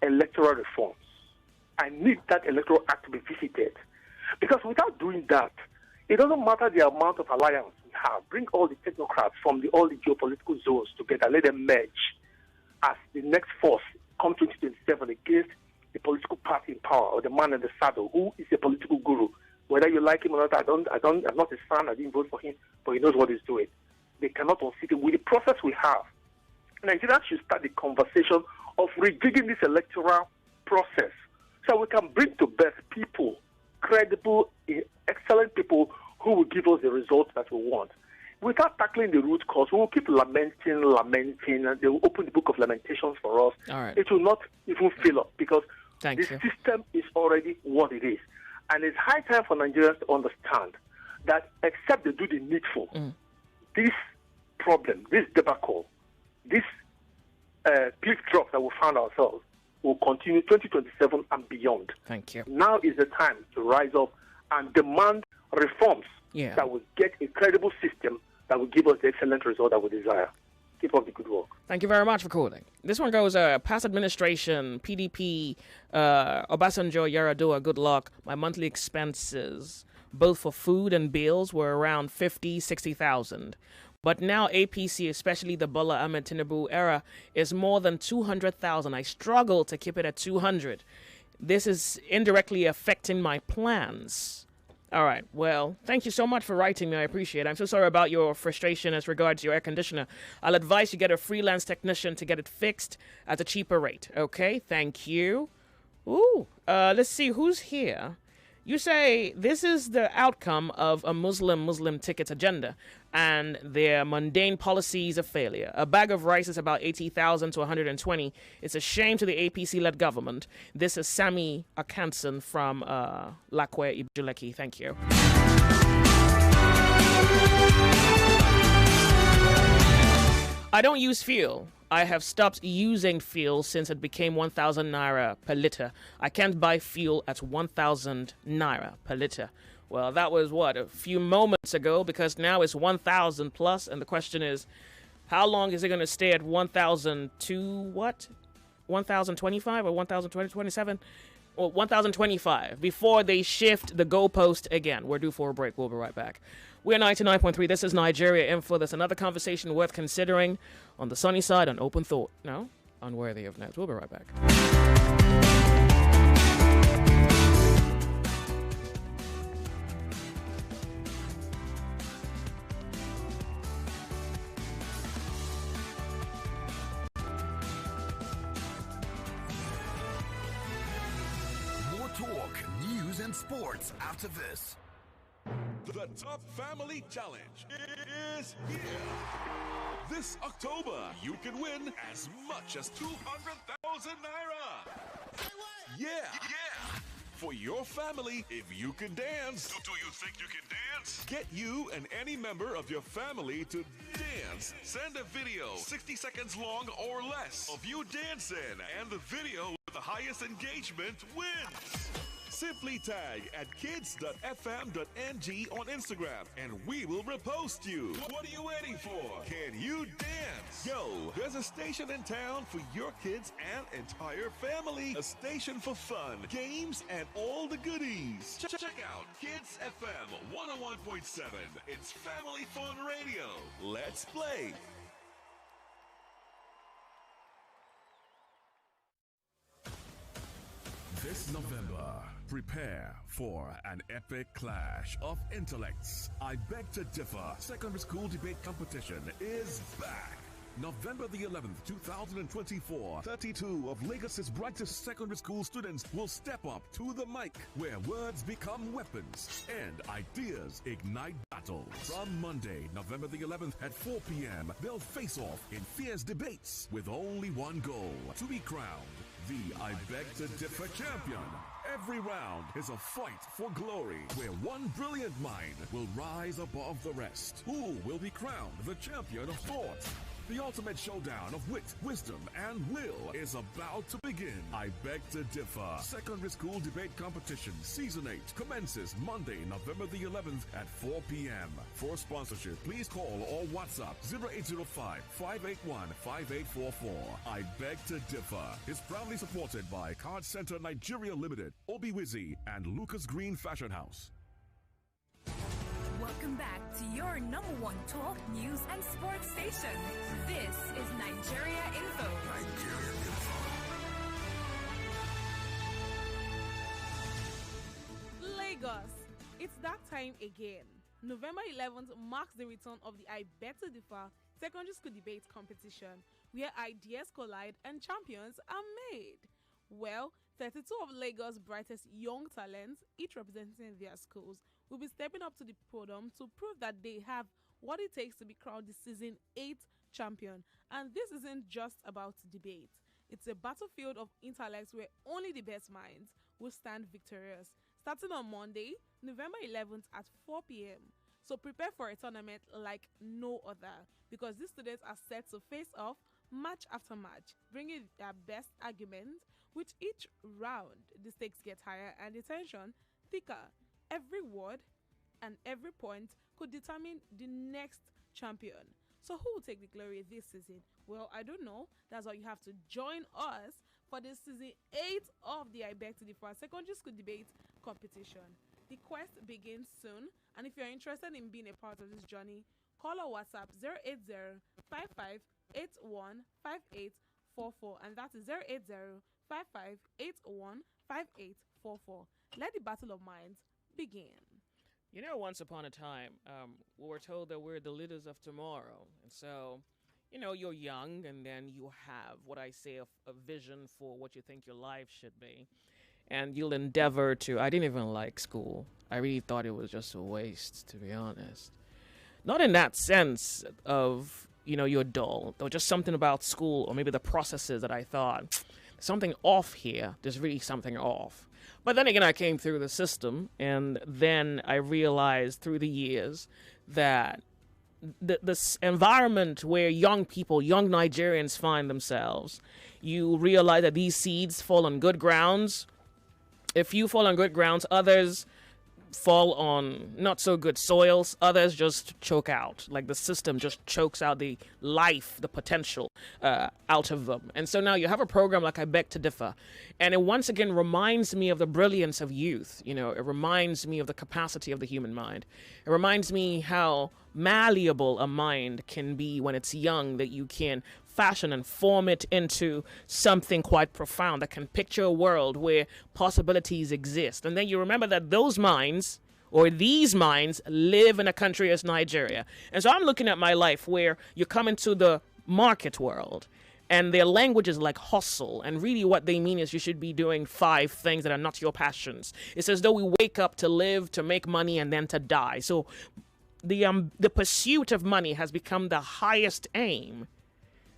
electoral reforms. I need that electoral act to be visited. Because without doing that, it doesn't matter the amount of alliance we have. Bring all the technocrats from all the geopolitical zones together. Let them merge as the next force come 2027 against the political party in power or the man in the saddle who is a political guru. Whether you like him or not, I'm not his fan. I didn't vote for him, but he knows what he's doing. They cannot unseat him. With the process we have, Nigerians should start the conversation of rejigging this electoral process so we can bring to birth people, credible, excellent people who will give us the results that we want. without tackling the root cause, we will keep lamenting, and they will open the book of lamentations for us. All right. It will not even fill up because Thank the you. system is already what it is. And it's high time for Nigerians to understand that except they do the needful, this problem, this debacle, this cliff drop that we found ourselves will continue 2027 and beyond. Thank you. Now is the time to rise up and demand reforms that will get a credible system that will give us the excellent result that we desire. Keep up the good work. Thank you very much for calling. This one goes, past administration, PDP, Obasanjo, Yaradua, good luck. My monthly expenses, both for food and bills, were around 60,000. But now APC, especially the Bola Ahmed Tinubu era, is more than 200,000. I struggle to keep it at 200. This is indirectly affecting my plans. All right. Well, thank you so much for writing me. I appreciate it. I'm so sorry about your frustration as regards your air conditioner. I'll advise you get a freelance technician to get it fixed at a cheaper rate. Okay? Thank you. Ooh. Let's see who's here. You say this is the outcome of a Muslim ticket agenda and their mundane policies of failure. A bag of rice is about 80,000 to 120. It's a shame to the APC-led government. This is Sammy Akanson from Lakwe Ibjuleki. Thank you. I don't use fuel. I have stopped using fuel since it became 1,000 naira per liter. I can't buy fuel at 1,000 naira per liter. Well, that was a few moments ago, because now it's 1,000 plus, and the question is, how long is it going to stay at 1,000 to what? 1,025 or 1,027? Or 1,025 before they shift the goalpost again. We're due for a break. We'll be right back. We're 99.3. This is Nigeria Info. There's another conversation worth considering on the sunny side on open thought. No? Unworthy of next. We'll be right back. More talk, news, and sports after this. The Top Family Challenge is here. This October, you can win as much as 200,000 naira. Yeah. For your family, if you can dance. Do you think you can dance? Get you and any member of your family to dance. Send a video 60 seconds long or less of you dancing, and the video with the highest engagement wins. Simply tag at kids.fm.ng on Instagram and we will repost you. What are you waiting for? Can you dance? Yo, there's a station in town for your kids and entire family. A station for fun, games, and all the goodies. Check out Kids FM 101.7. It's Family Fun Radio. Let's play. This November, prepare for an epic clash of intellects. I Beg to Differ Secondary School Debate Competition is back. November the 11th, 2024, 32 of Lagos's brightest secondary school students will step up to the mic, where words become weapons and ideas ignite battles. From Monday, November the 11th at 4 p.m., they'll face off in fierce debates with only one goal: to be crowned the I Beg to Differ champion. Every round is a fight for glory, where one brilliant mind will rise above the rest. Who will be crowned the champion of thought? The ultimate showdown of wit, wisdom, and will is about to begin. I Beg to Differ Secondary School Debate Competition Season 8 commences Monday, November the 11th at 4 p.m. For sponsorship, please call or WhatsApp 0805-581-5844. I Beg to Differ is proudly supported by Card Center Nigeria Limited, Obiwizi, and Lucas Green Fashion House. Welcome back to your number one talk, news, and sports station. This is Nigeria Info. Lagos. It's that time again. November 11th marks the return of the I Beg to Differ Secondary School Debate Competition, where ideas collide and champions are made. Well, 32 of Lagos' brightest young talents, each representing their schools, will be stepping up to the podium to prove that they have what it takes to be crowned the season 8 champion. And this isn't just about debate. It's a battlefield of intellects where only the best minds will stand victorious. Starting on Monday, November 11th at 4 p.m. So prepare for a tournament like no other, because these students are set to face off match after match, bringing their best arguments. With each round, the stakes get higher and the tension thicker. Every word and every point could determine the next champion. So who will take the glory this season? Well, I don't know. That's why you have to join us for the season 8 of the I Beg to Differ Secondary School Debate Competition. The quest begins soon, and if you're interested in being a part of this journey, call or WhatsApp 080-5581-5844, and that is 080-5581-5844. Let the battle of minds begin. You know, once upon a time, we were told that we're the leaders of tomorrow. And so, you know, you're young, and then you have what I say a vision for what you think your life should be. And you'll endeavor to, I didn't even like school. I really thought it was just a waste, to be honest. Not in that sense of, you know, you're dull. There was just something about school, or maybe the processes that I thought, something off here. There's really something off. But then again, I came through the system, and then I realized through the years that this environment where young people, young Nigerians find themselves, you realize that these seeds fall on good grounds. If you fall on good grounds, others fall on not so good soils. Others just choke out. Like the system just chokes out the life, the potential out of them. And so now you have a program like I Beg to Differ. And it once again reminds me of the brilliance of youth. You know, it reminds me of the capacity of the human mind. It reminds me how malleable a mind can be when it's young, that you can fashion and form it into something quite profound that can picture a world where possibilities exist. And then you remember that those minds, or these minds, live in a country as Nigeria. And so I'm looking at my life where you come into the market world, and their language is like hustle, and really what they mean is you should be doing 5 things that are not your passions. It's as though we wake up to live, to make money, and then to die. So the pursuit of money has become the highest aim.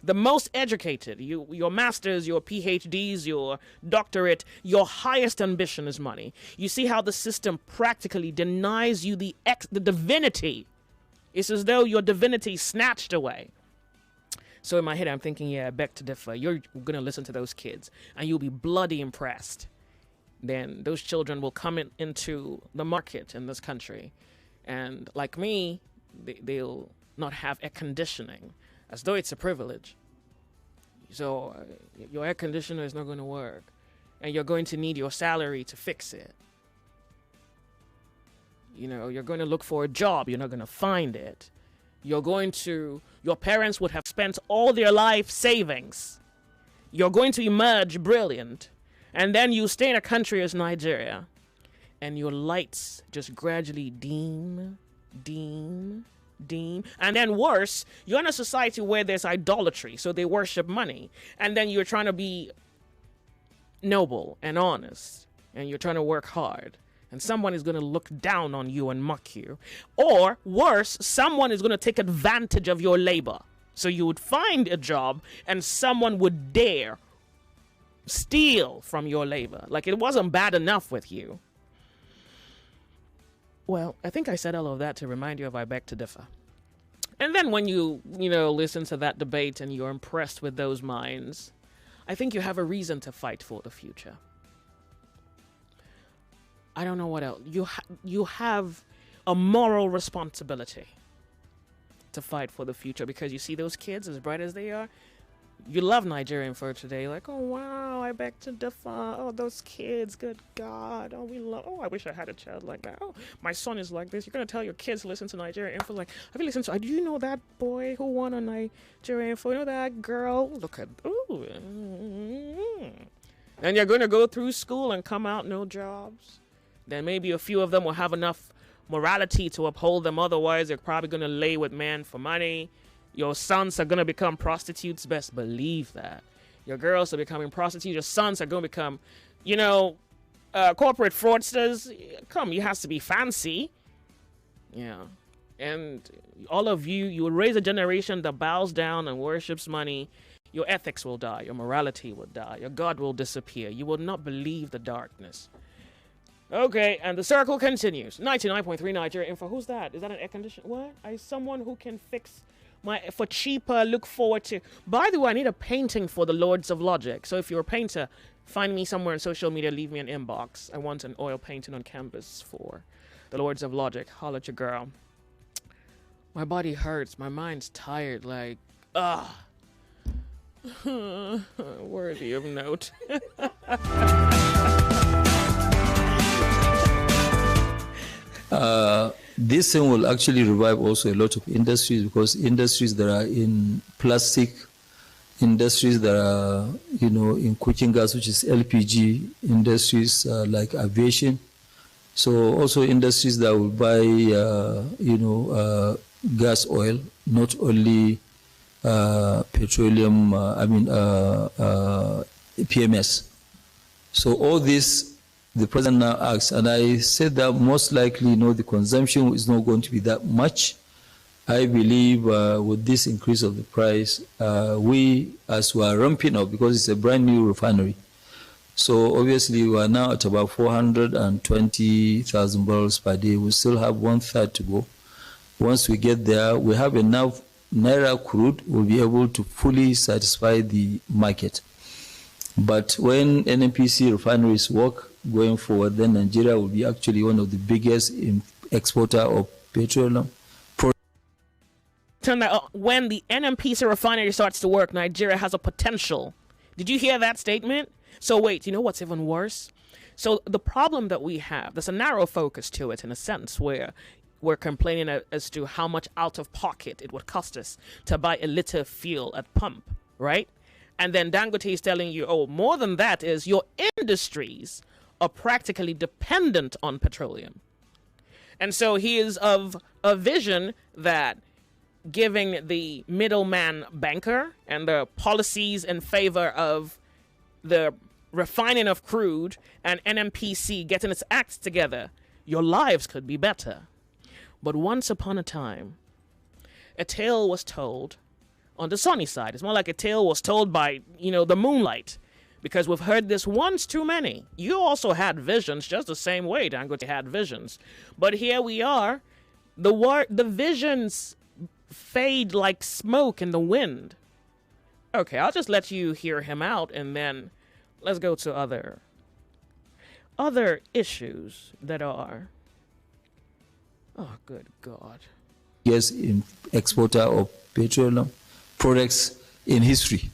The most educated, your masters, your PhDs, your doctorate, your highest ambition is money. You see how the system practically denies you the divinity. It's as though your divinity is snatched away. So in my head, I'm thinking, yeah, I beg to differ. You're going to listen to those kids, and you'll be bloody impressed. Then those children will come into the market in this country. And like me, they'll not have air conditioning, as though it's a privilege. So your air conditioner is not going to work, and you're going to need your salary to fix it. You know, you're going to look for a job. You're not going to find it. Your parents would have spent all their life savings. You're going to emerge brilliant, and then you stay in a country as Nigeria, and your lights just gradually dim. And then worse, you're in a society where there's idolatry, so they worship money. And then you're trying to be noble and honest, and you're trying to work hard, and someone is going to look down on you and mock you. Or worse, someone is going to take advantage of your labor. So you would find a job, and someone would dare steal from your labor. Like it wasn't bad enough with you. Well, I think I said all of that to remind you of I Beg to Differ. And then when you listen to that debate and you're impressed with those minds, I think you have a reason to fight for the future. I don't know what else. You have a moral responsibility to fight for the future, because you see those kids, as bright as they are, you love Nigerian for today. Like, oh, wow, I beg to differ. Oh, those kids, good God. Oh, I wish I had a child like that. Oh, my son is like this. You're going to tell your kids to listen to Nigerian info. Like, have you listened to, do you know that boy who won on Nigerian info? You know that girl? Look at, ooh. And you're going to go through school and come out no jobs. Then maybe a few of them will have enough morality to uphold them. Otherwise, they're probably going to lay with men for money. Your sons are going to become prostitutes. Best believe that. Your girls are becoming prostitutes. Your sons are going to become, corporate fraudsters. Come, you have to be fancy. Yeah. And all of you, you will raise a generation that bows down and worships money. Your ethics will die. Your morality will die. Your God will disappear. You will not believe the darkness. Okay, and the circle continues. 99.3 Nigeria Info. Who's that? Is that an air conditioner? What? Someone who can fix my for cheaper. Look forward to. By the way, I need a painting for the Lords of Logic. So if you're a painter, find me somewhere on social media. Leave me an inbox. I want an oil painting on canvas for the Lords of Logic. Holla at your girl. My body hurts. My mind's tired. Like, worthy of note. This thing will actually revive also a lot of industries, because industries that are in plastic, industries that are, in cooking gas, which is LPG, industries like aviation. So also industries that will buy, gas oil, not only petroleum, PMS. So all this, the president now asks, and I said that most likely, the consumption is not going to be that much. I believe with this increase of the price, we, as we are ramping up, because it's a brand new refinery, so obviously we are now at about 420,000 barrels per day. We still have 1/3 to go. Once we get there, we have enough Naira crude, we'll be able to fully satisfy the market. But when NNPC refineries work going forward, then Nigeria will be actually one of the biggest exporter of petroleum. When the NNPC refinery starts to work, Nigeria has a potential. Did you hear that statement? So wait, you know what's even worse? So the problem that we have, there's a narrow focus to it in a sense, where we're complaining as to how much out of pocket it would cost us to buy a liter of fuel at pump, right? And then Dangote is telling you, more than that is your industries are practically dependent on petroleum. And so he is of a vision that giving the middleman banker and the policies in favor of the refining of crude and NNPC getting its act together, your lives could be better. But once upon a time, a tale was told on the sunny side. It's more like a tale was told by, the moonlight, because we've heard this once too many. You also had visions just the same way Dangote had visions. But here we are. The visions fade like smoke in the wind. Okay, I'll just let you hear him out, and then let's go to other issues that are... Oh, good God. Yes, exporter of petroleum products in history.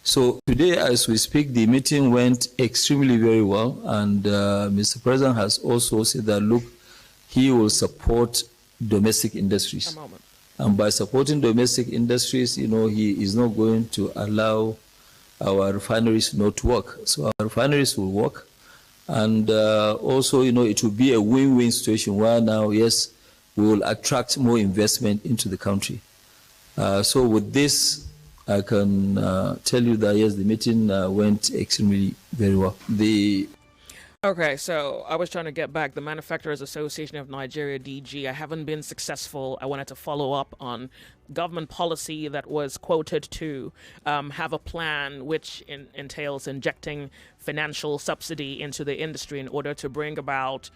So today, as we speak, the meeting went extremely very well, and Mr. President has also said that, look, he will support domestic industries. And by supporting domestic industries, he is not going to allow our refineries not to work. So our refineries will work. And also, it will be a win-win situation where now, yes, we will attract more investment into the country. So with this, I can tell you that, yes, the meeting went extremely very well. Okay, so I was trying to get back the Manufacturers Association of Nigeria, DG. I haven't been successful. I wanted to follow up on government policy that was quoted to have a plan which entails injecting financial subsidy into the industry in order to bring about,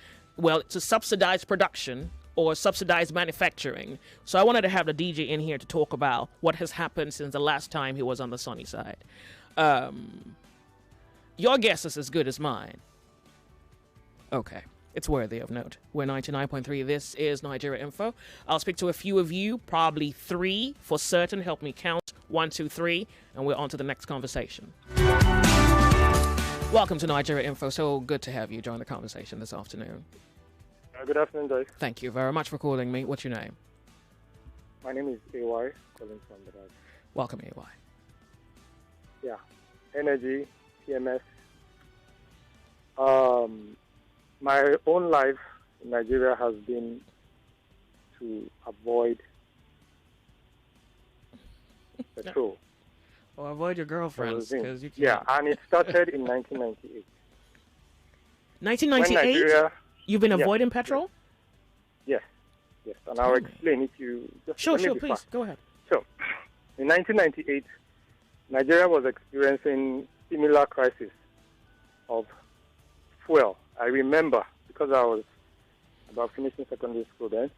to subsidize production or subsidize manufacturing. So I wanted to have the DG in here to talk about what has happened since the last time he was on the sunny side. Your guess is as good as mine. Okay, it's worthy of note. We're 99.3. This is Nigeria Info. I'll speak to a few of you, probably 3 for certain. Help me count. 1, 2, 3, and we're on to the next conversation. Welcome to Nigeria Info. So good to have you join the conversation this afternoon. Good afternoon, Joyce. Thank you very much for calling me. What's your name? My name is AY, calling from the Dutch. Welcome, AY. Yeah, energy, PMS. My own life in Nigeria has been to avoid petrol. Or avoid your girlfriends, because you can't. Yeah, and it started in 1998. 1998? You've been avoiding petrol? Yes. Yes, and I'll explain if you... Sure, please, go ahead. So, in 1998, Nigeria was experiencing similar crisis of fuel. I remember, because I was about finishing secondary school then,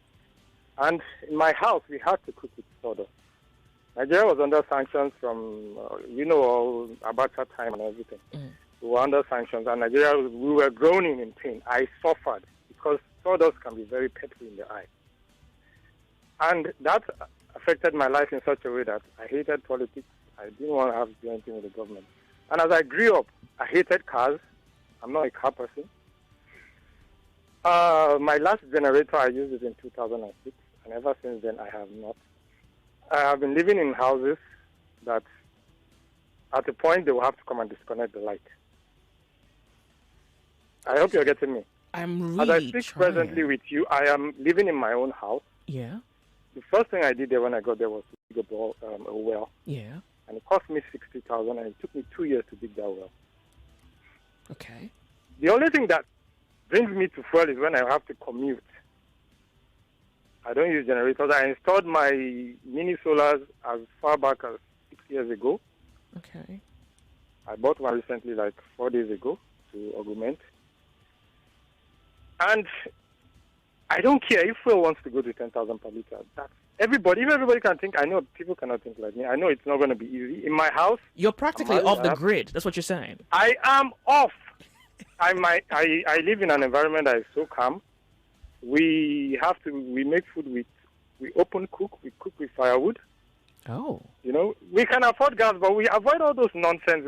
and in my house, we had to cook with sawdust. Nigeria was under sanctions from, all Abacha time and everything. We were under sanctions, and Nigeria, we were groaning in pain. I suffered because sawdust can be very petrol in the eye. And that affected my life in such a way that I hated politics. I didn't want to have to do anything with the government. And as I grew up, I hated cars. I'm not a car person. My last generator, I used it in 2006, and ever since then, I have not. I have been living in houses that, at a point, they will have to come and disconnect the light. I hope you're getting me. I'm really As I speak presently with you, I am living in my own house. Yeah. The first thing I did there when I got there was to dig a well. Yeah. And it cost me 60,000, and it took me 2 years to dig that well. Okay. The only thing that brings me to fuel is when I have to commute. I don't use generators. I installed my mini solars as far back as 6 years ago. Okay. I bought one recently, like 4 days ago, to augment. And I don't care if fuel wants to go to 10,000 per liter. That's everybody. If everybody can think, I know people cannot think like me. I know it's not going to be easy. In my house, you're practically off the grid. That's what you're saying. I am off. I live in an environment that is so calm. We make food we open cook, we cook with firewood. Oh. We can afford gas, but we avoid all those nonsense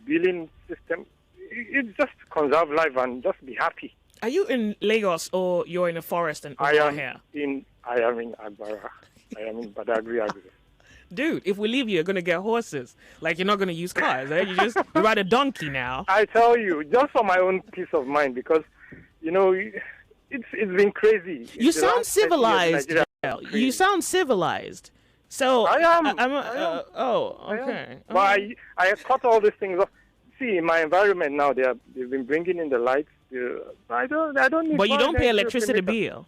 billing system. It's just conserve life and just be happy. Are you in Lagos or you're in a forest in I am here? in Agbara. I am in Badagry. Dude, if we leave you, you're going to get horses. Like, you're not going to use cars. Eh? You ride a donkey now. I tell you, just for my own peace of mind, because, it's been crazy. You sound civilized. You sound civilized. So, I am. Okay. But I cut all these things off. See, in my environment now, they've been bringing in the lights. I don't need. But you don't pay electricity bill.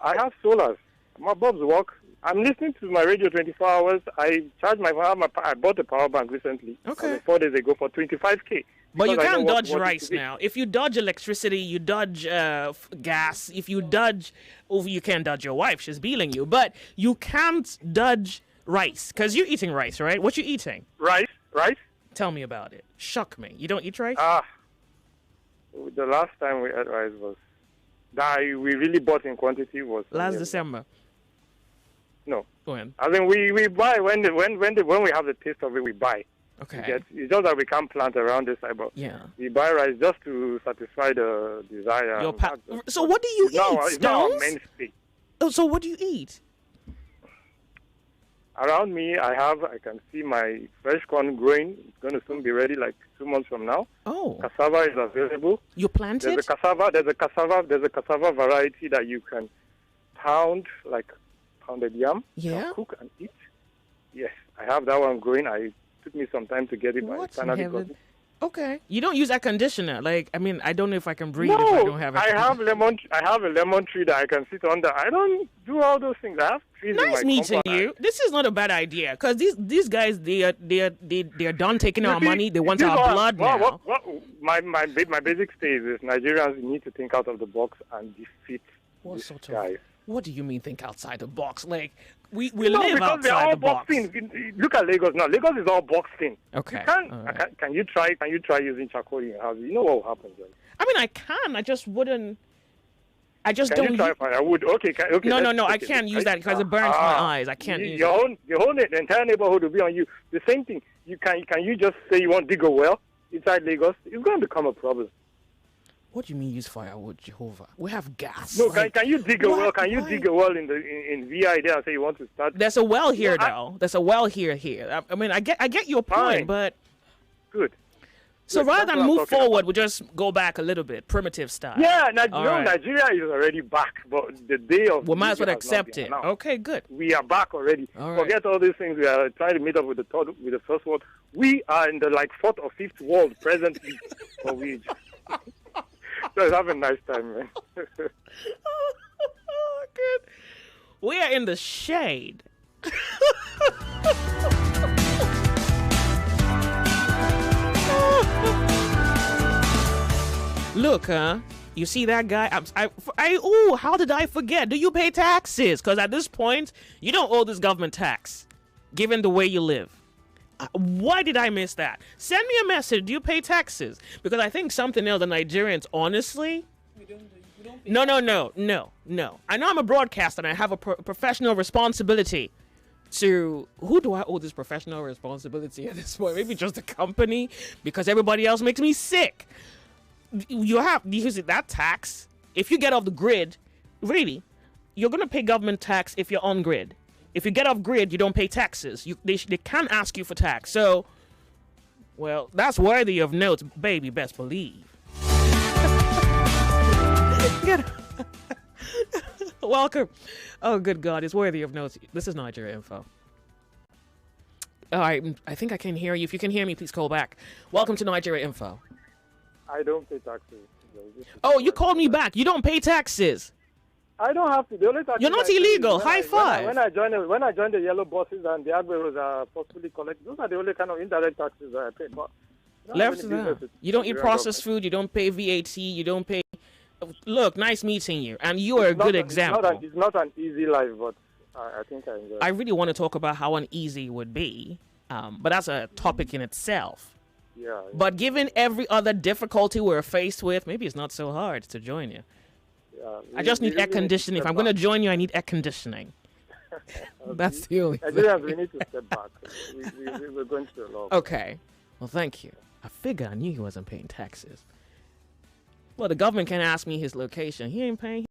I have solars. My bulbs work. I'm listening to my radio 24 hours. I charge I bought a power bank recently. Okay. 4 days ago for 25K. But you can't dodge rice now. If you dodge electricity, you dodge gas. If you dodge, you can't dodge your wife. She's billing you. But you can't dodge rice because you're eating rice, right? What you eating? Rice. Tell me about it. Shock me. You don't eat rice? The last time we ate rice was that we really bought in quantity was last December. No. When? I mean, we buy when we have the taste of it, we buy. Okay. It's just that we can't plant around this side, but we buy rice just to satisfy the desire. So what do you eat? It's now our mainstay. Oh, so what do you eat? Around me, I can see my fresh corn growing. It's going to soon be ready, like 2 months from now. Oh. Cassava is available. You plant it? There's a cassava variety that you can pound, like pounded yam. Yeah. Cook and eat. Yes, I have that one growing. It took me some time to get it, but I finally got it. Okay. You don't use air conditioner. I don't know if I can breathe if I don't have I have a lemon tree that I can sit under. I don't do all those things. I have trees in my Nice meeting you. This is not a bad idea because these guys they are done taking our money. They want our blood now. My basic stay is this: Nigerians need to think out of the box and defeat these guys. What do you mean think outside the box? Like we No, live because they're outside all the box. boxed in. Look at Lagos now. Lagos is all boxed in. Okay. Can you try using charcoal in your house? You know what will happen then? I mean, I can. I just wouldn't. I just Can don't. you try firewood? Okay. No. I can't use that because it burns my eyes. I can't use it. Your whole entire neighborhood will be on you. The same thing. Can you just say you want to dig a well inside Lagos? It's going to become a problem. What do you mean use firewood, Jehovah? We have gas. No, can you dig a well? Can you dig a well in VI there and say you want to start? There's a well here, though. There's a well here. I mean, I get your point, Fine. but good. So rather than move forward, we just go back a little bit, primitive style. Yeah, right. Nigeria is already back, but the day of we might as well Nigeria has not accept been it. announced. Okay, good. We are back already. All right. Forget all these things. We are trying to meet up with the first world. We are in the fourth or fifth world presently. So have a nice time, man. We are in the shade. Look, you see that guy? How did I forget? Do you pay taxes? Because at this point, you don't owe this government tax, given the way you live. Why did I miss that? Send me a message. Do you pay taxes? Because I think something else, the Nigerians, honestly... No. I know I'm a broadcaster and I have a professional responsibility to... Who do I owe this professional responsibility at this point? Maybe just the company? Because everybody else makes me sick. You see that tax, if you get off the grid, really, you're going to pay government tax if you're on grid. If you get off grid, you don't pay taxes. They can't ask you for tax. So, well, that's worthy of note, baby, best believe. Welcome. Oh, good God, it's worthy of note. This is Nigeria Info. All right, I think I can hear you. If you can hear me, please call back. Welcome to Nigeria Info. I don't pay taxes. Oh, you called me back. You don't pay taxes. I don't have to. The only taxes You're not illegal. High five. When I join the yellow buses and the agberos are possibly collected, those are the only kind of indirect taxes that I pay. But left to that. You don't eat processed food. You don't pay VAT. You don't pay. Look, nice meeting you, and you are a good example. It's not an easy life, but I think I enjoy it. I really want to talk about how uneasy it would be, but that's a topic in itself. Yeah. But given every other difficulty we're faced with, maybe it's not so hard to join you. Yeah, I just need air conditioning. If I'm going to join you, I need air conditioning. That's the only thing. Nigerians, we need to step back. We're going through a lot. Okay. Well, thank you. I figure I knew he wasn't paying taxes. Well, the government can't ask me his location. He ain't paying.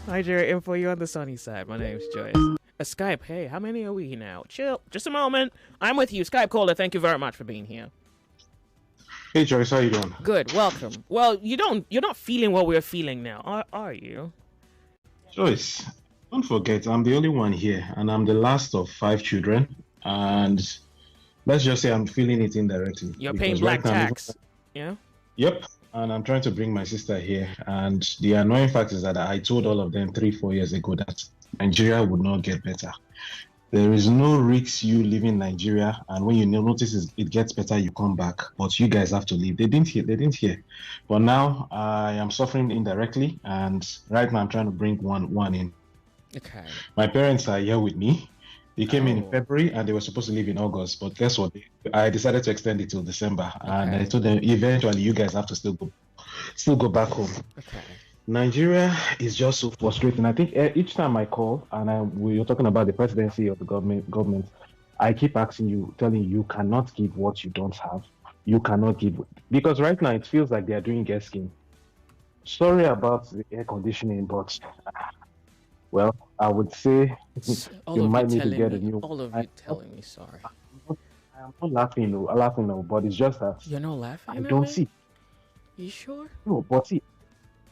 Nigeria Info, you're on the sunny side. My name's Joyce. Skype, hey, how many are we now? Chill. Just a moment. I'm with you. Skype caller, thank you very much for being here. Hey, Joyce, how you doing? Good, welcome. Well, you're not feeling what we're feeling now, are you? Joyce, don't forget, I'm the only one here, and I'm the last of 5 children, and let's just say I'm feeling it indirectly. You're paying black tax, yeah? Yep, and I'm trying to bring my sister here, and the annoying fact is that I told all of them 3-4 years ago that Nigeria would not get better. There is no risk you leave in Nigeria, and when you notice it gets better, you come back. But you guys have to leave. They didn't hear. But now I am suffering indirectly, and right now I'm trying to bring one in. Okay. My parents are here with me. They came in February, and they were supposed to leave in August. But guess what? I decided to extend it till December, and I told them eventually you guys have to still go back home. Okay. Nigeria is just so frustrating. I think each time I call and we're talking about the presidency of the government, I keep telling you cannot give what you don't have. You cannot give, because right now it feels like they are doing guest scheme. Sorry about the air conditioning, but well, I would say you might need to get a new. All of you telling me sorry. I'm not laughing, no, but it's just that you're not laughing. I don't see. You sure? No, but see.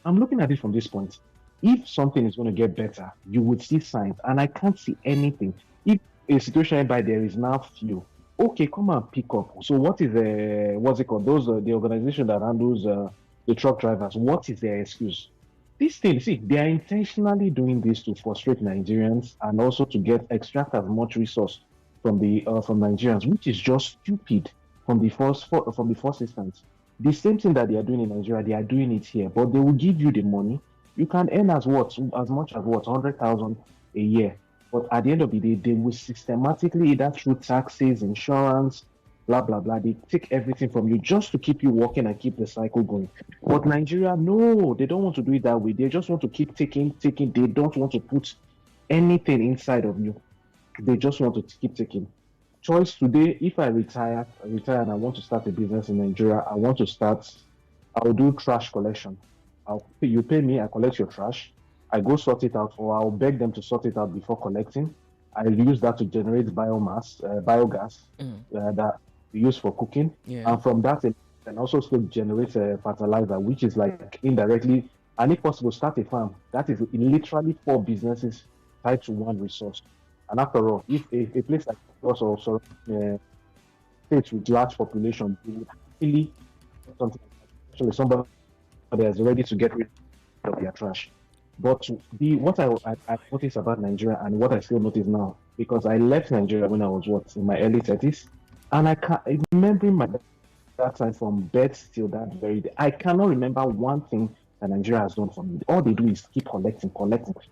I'm looking at it from this point. If something is going to get better, you would see signs, and I can't see anything. If a situation whereby there is now fuel, okay, come and pick up. So what is what's it called? Those the organization that handles the truck drivers. What is their excuse? This thing, see, they are intentionally doing this to frustrate Nigerians and also to extract as much resource from Nigerians, which is just stupid from the first instance. The same thing that they are doing in Nigeria, they are doing it here, but they will give you the money. You can earn as much as 100,000 a year. But at the end of the day, they will systematically, either through taxes, insurance, blah, blah, blah, they take everything from you just to keep you working and keep the cycle going. But Nigeria, no, they don't want to do it that way. They just want to keep taking. They don't want to put anything inside of you. They just want to keep taking. Choice today, if I retire and I want to start a business in Nigeria, I'll do trash collection. You pay me, I collect your trash, I go sort it out, or I'll beg them to sort it out before collecting. I'll use that to generate biogas that we use for cooking. Yeah. And from that, it can also still generate fertilizer, which is like indirectly, and if possible, start a farm. That is literally 4 businesses tied to one resource. And after all, if a place like also states with large population, they would really something like actually somebody that's ready to get rid of their trash. But what I noticed about Nigeria and what I still notice now, because I left Nigeria when I was in my early 30s, and I can't remember that time from birth till that very day. I cannot remember one thing that Nigeria has done for me. All they do is keep collecting.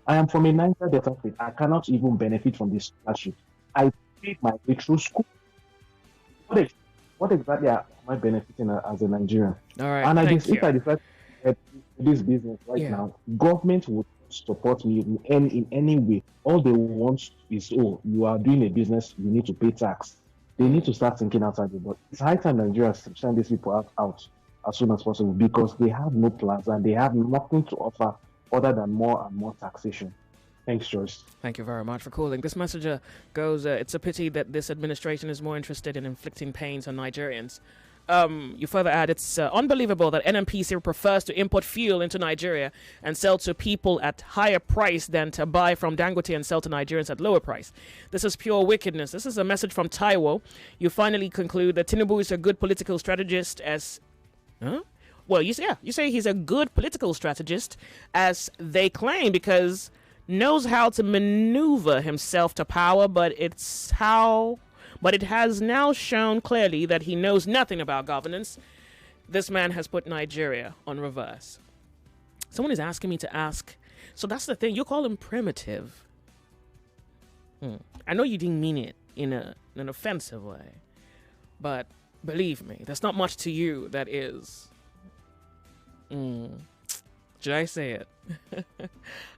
I am from a Niger Delta state. I cannot even benefit from this scholarship. I paid my way through school. What exactly am I benefiting as a Nigerian? All right, and if I decide to get this business now, government would support me in any way. All they want is, you are doing a business, you need to pay tax. They need to start thinking outside the box. It's high time Nigeria send these people out as soon as possible, because they have no plans and they have nothing to offer other than more and more taxation. Thanks, Joyce. Thank you very much for calling. This messenger goes, it's a pity that this administration is more interested in inflicting pains on Nigerians. You further add, it's unbelievable that NNPC prefers to import fuel into Nigeria and sell to people at higher price than to buy from Dangote and sell to Nigerians at lower price. This is pure wickedness. This is a message from Taiwo. You finally conclude that Tinubu is a good political strategist as... Huh? Well, you say he's a good political strategist as they claim, because knows how to maneuver himself to power, but it has now shown clearly that he knows nothing about governance. This man has put Nigeria on reverse. Someone is asking me to ask, so that's the thing, you call him primitive. I know you didn't mean it in an offensive way, but believe me, there's not much to you that is. Should I say it?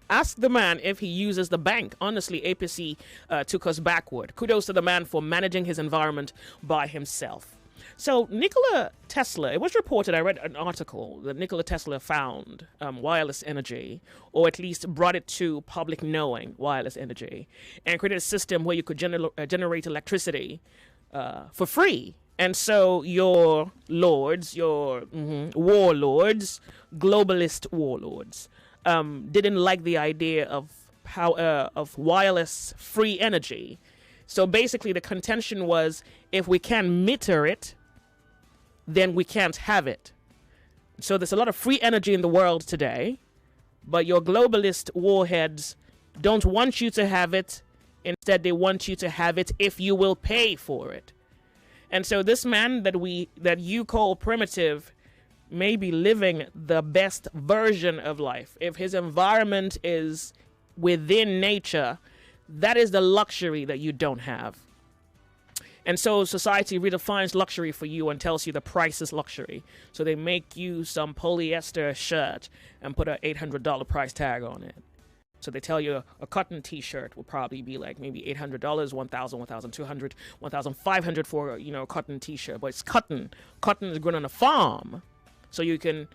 Ask the man if he uses the bank. Honestly, APC took us backward. Kudos to the man for managing his environment by himself. So Nikola Tesla, it was reported, I read an article, that Nikola Tesla found wireless energy, or at least brought it to public knowing, wireless energy, and created a system where you could generate electricity for free. And so your lords, your warlords, globalist warlords, didn't like the idea of wireless free energy. So basically the contention was, if we can't meter it, then we can't have it. So there's a lot of free energy in the world today, but your globalist warheads don't want you to have it. Instead, they want you to have it if you will pay for it. And so this man that you call primitive may be living the best version of life. If his environment is within nature, that is the luxury that you don't have. And so society redefines luxury for you and tells you the price is luxury. So they make you some polyester shirt and put an $800 price tag on it. So they tell you a cotton t-shirt will probably be like maybe $800, $1,000, $1,200, $1,500 for a cotton t-shirt. But it's cotton. Cotton is grown on a farm. So you can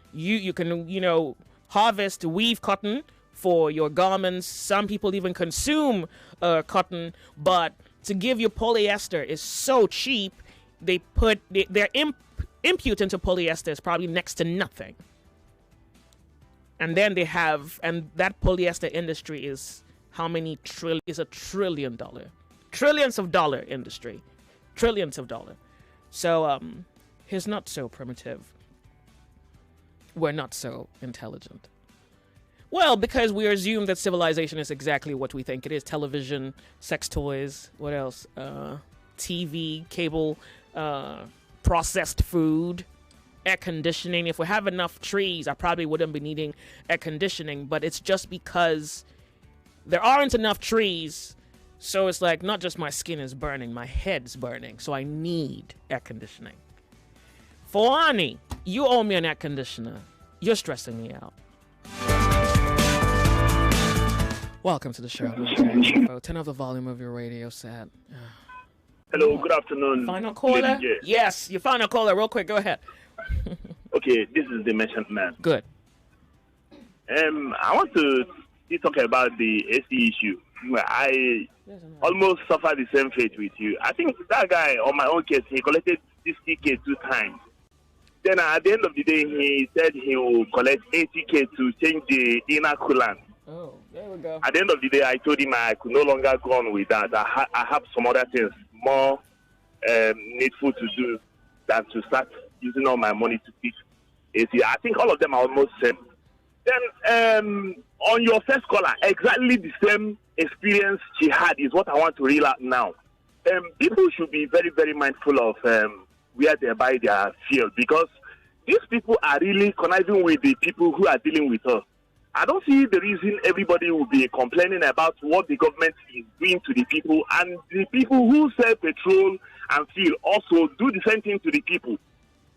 harvest, weave cotton for your garments. Some people even consume cotton, but to give you polyester is so cheap. They put their input into polyester is probably next to nothing. And then that polyester industry is is $1 trillion. Trillions of dollar industry. Trillions of dollar. So he's not so primitive. We're not so intelligent. Well, because we assume that civilization is exactly what we think it is. Television, sex toys, what else? TV, cable, processed food, air conditioning. If we have enough trees, I probably wouldn't be needing air conditioning, but it's just because there aren't enough trees. So it's like, not just my skin is burning, my head's burning. So I need air conditioning. Foani, you owe me an air conditioner. You're stressing me out. Welcome to the show. Turn off the volume of your radio set. Hello, good afternoon. Final caller? Yes, your final caller. Real quick, go ahead. Okay, this is the mentioned man. Good. I want to talk about the AC issue. I almost suffered the same fate with you. I think that guy, on my own case, he collected 60K 2 times. Then at the end of the day, he said he will collect 80K to change the inner coolant. Oh, there we go. At the end of the day, I told him I could no longer go on with that. I have some other things more needful to do than to start using all my money to fix I think all of them are almost same. Then on your first caller, exactly the same experience she had is what I want to reel out now. People should be very, very mindful of where they buy their fuel, because these people are really conniving with the people who are dealing with us. I don't see the reason everybody will be complaining about what the government is doing to the people, and the people who sell petrol and fuel also do the same thing to the people.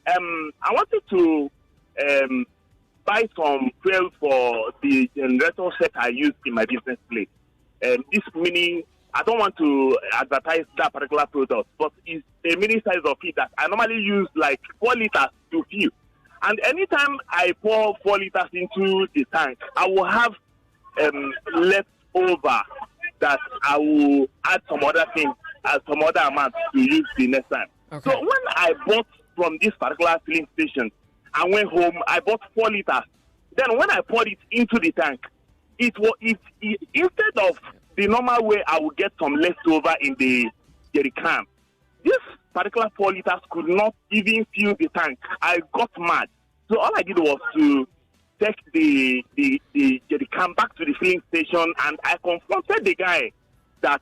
I wanted to buy some fuel for the generator set I used in my business place. This mini, I don't want to advertise that particular product, but it's a mini size of it that I normally use like 4 liters to fill. And anytime I pour 4 liters into the tank, I will have leftover that I will add some other things, some other amount to use the next time. Okay. So when I bought from this particular filling station, I went home, I bought 4 liters. Then when I poured it into the tank, it instead of the normal way I would get some leftover in the jerry can, this particular 4 liters could not even fill the tank. I got mad. So all I did was to take the jerry can back to the filling station, and I confronted the guy that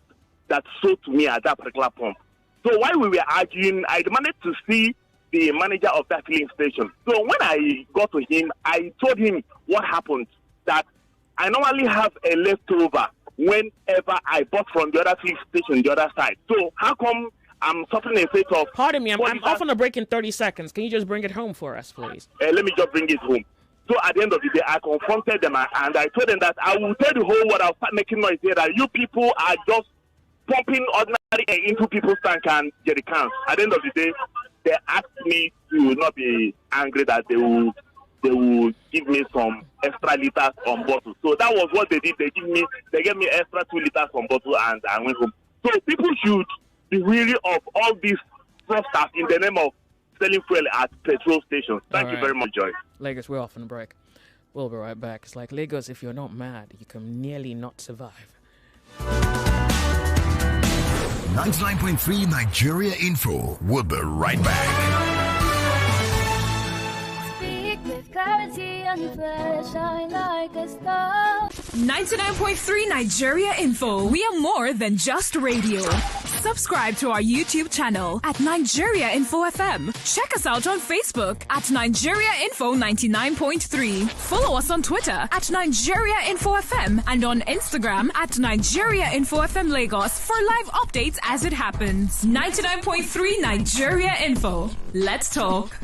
sold to me at that particular pump. So while we were arguing, I demanded to see the manager of that filling station. So when I got to him, I told him what happened, that I normally have a leftover whenever I bought from the other filling station, the other side. So how come I'm suffering a fate of... Pardon me, I'm off on a break in 30 seconds. Can you just bring it home for us, please? Let me just bring it home. So at the end of the day, I confronted them and I told them that I will tell the whole world, I'll start making noise here, that you people are just pumping ordinary air into people's tank and jerry cans. At the end of the day, they asked me to not be angry, that they will give me some extra liters on bottle. So that was what they did. They gave me extra 2 liters on bottle, and I went home. So people should be wary of all these stuff in the name of selling fuel at petrol stations. Thank you very much, Joy. Lagos, we're off on a break. We'll be right back. It's like Lagos, if you're not mad, you can nearly not survive. 99.3 Nigeria Info. We'll be right back. Clarity and flash, shine like a star. 99.3 Nigeria Info. We are more than just radio. Subscribe to our YouTube channel at Nigeria Info FM. Check us out on Facebook at Nigeria Info 99.3. Follow us on Twitter at Nigeria Info FM and on Instagram at Nigeria Info FM Lagos for live updates as it happens. 99.3 Nigeria Info. Let's talk.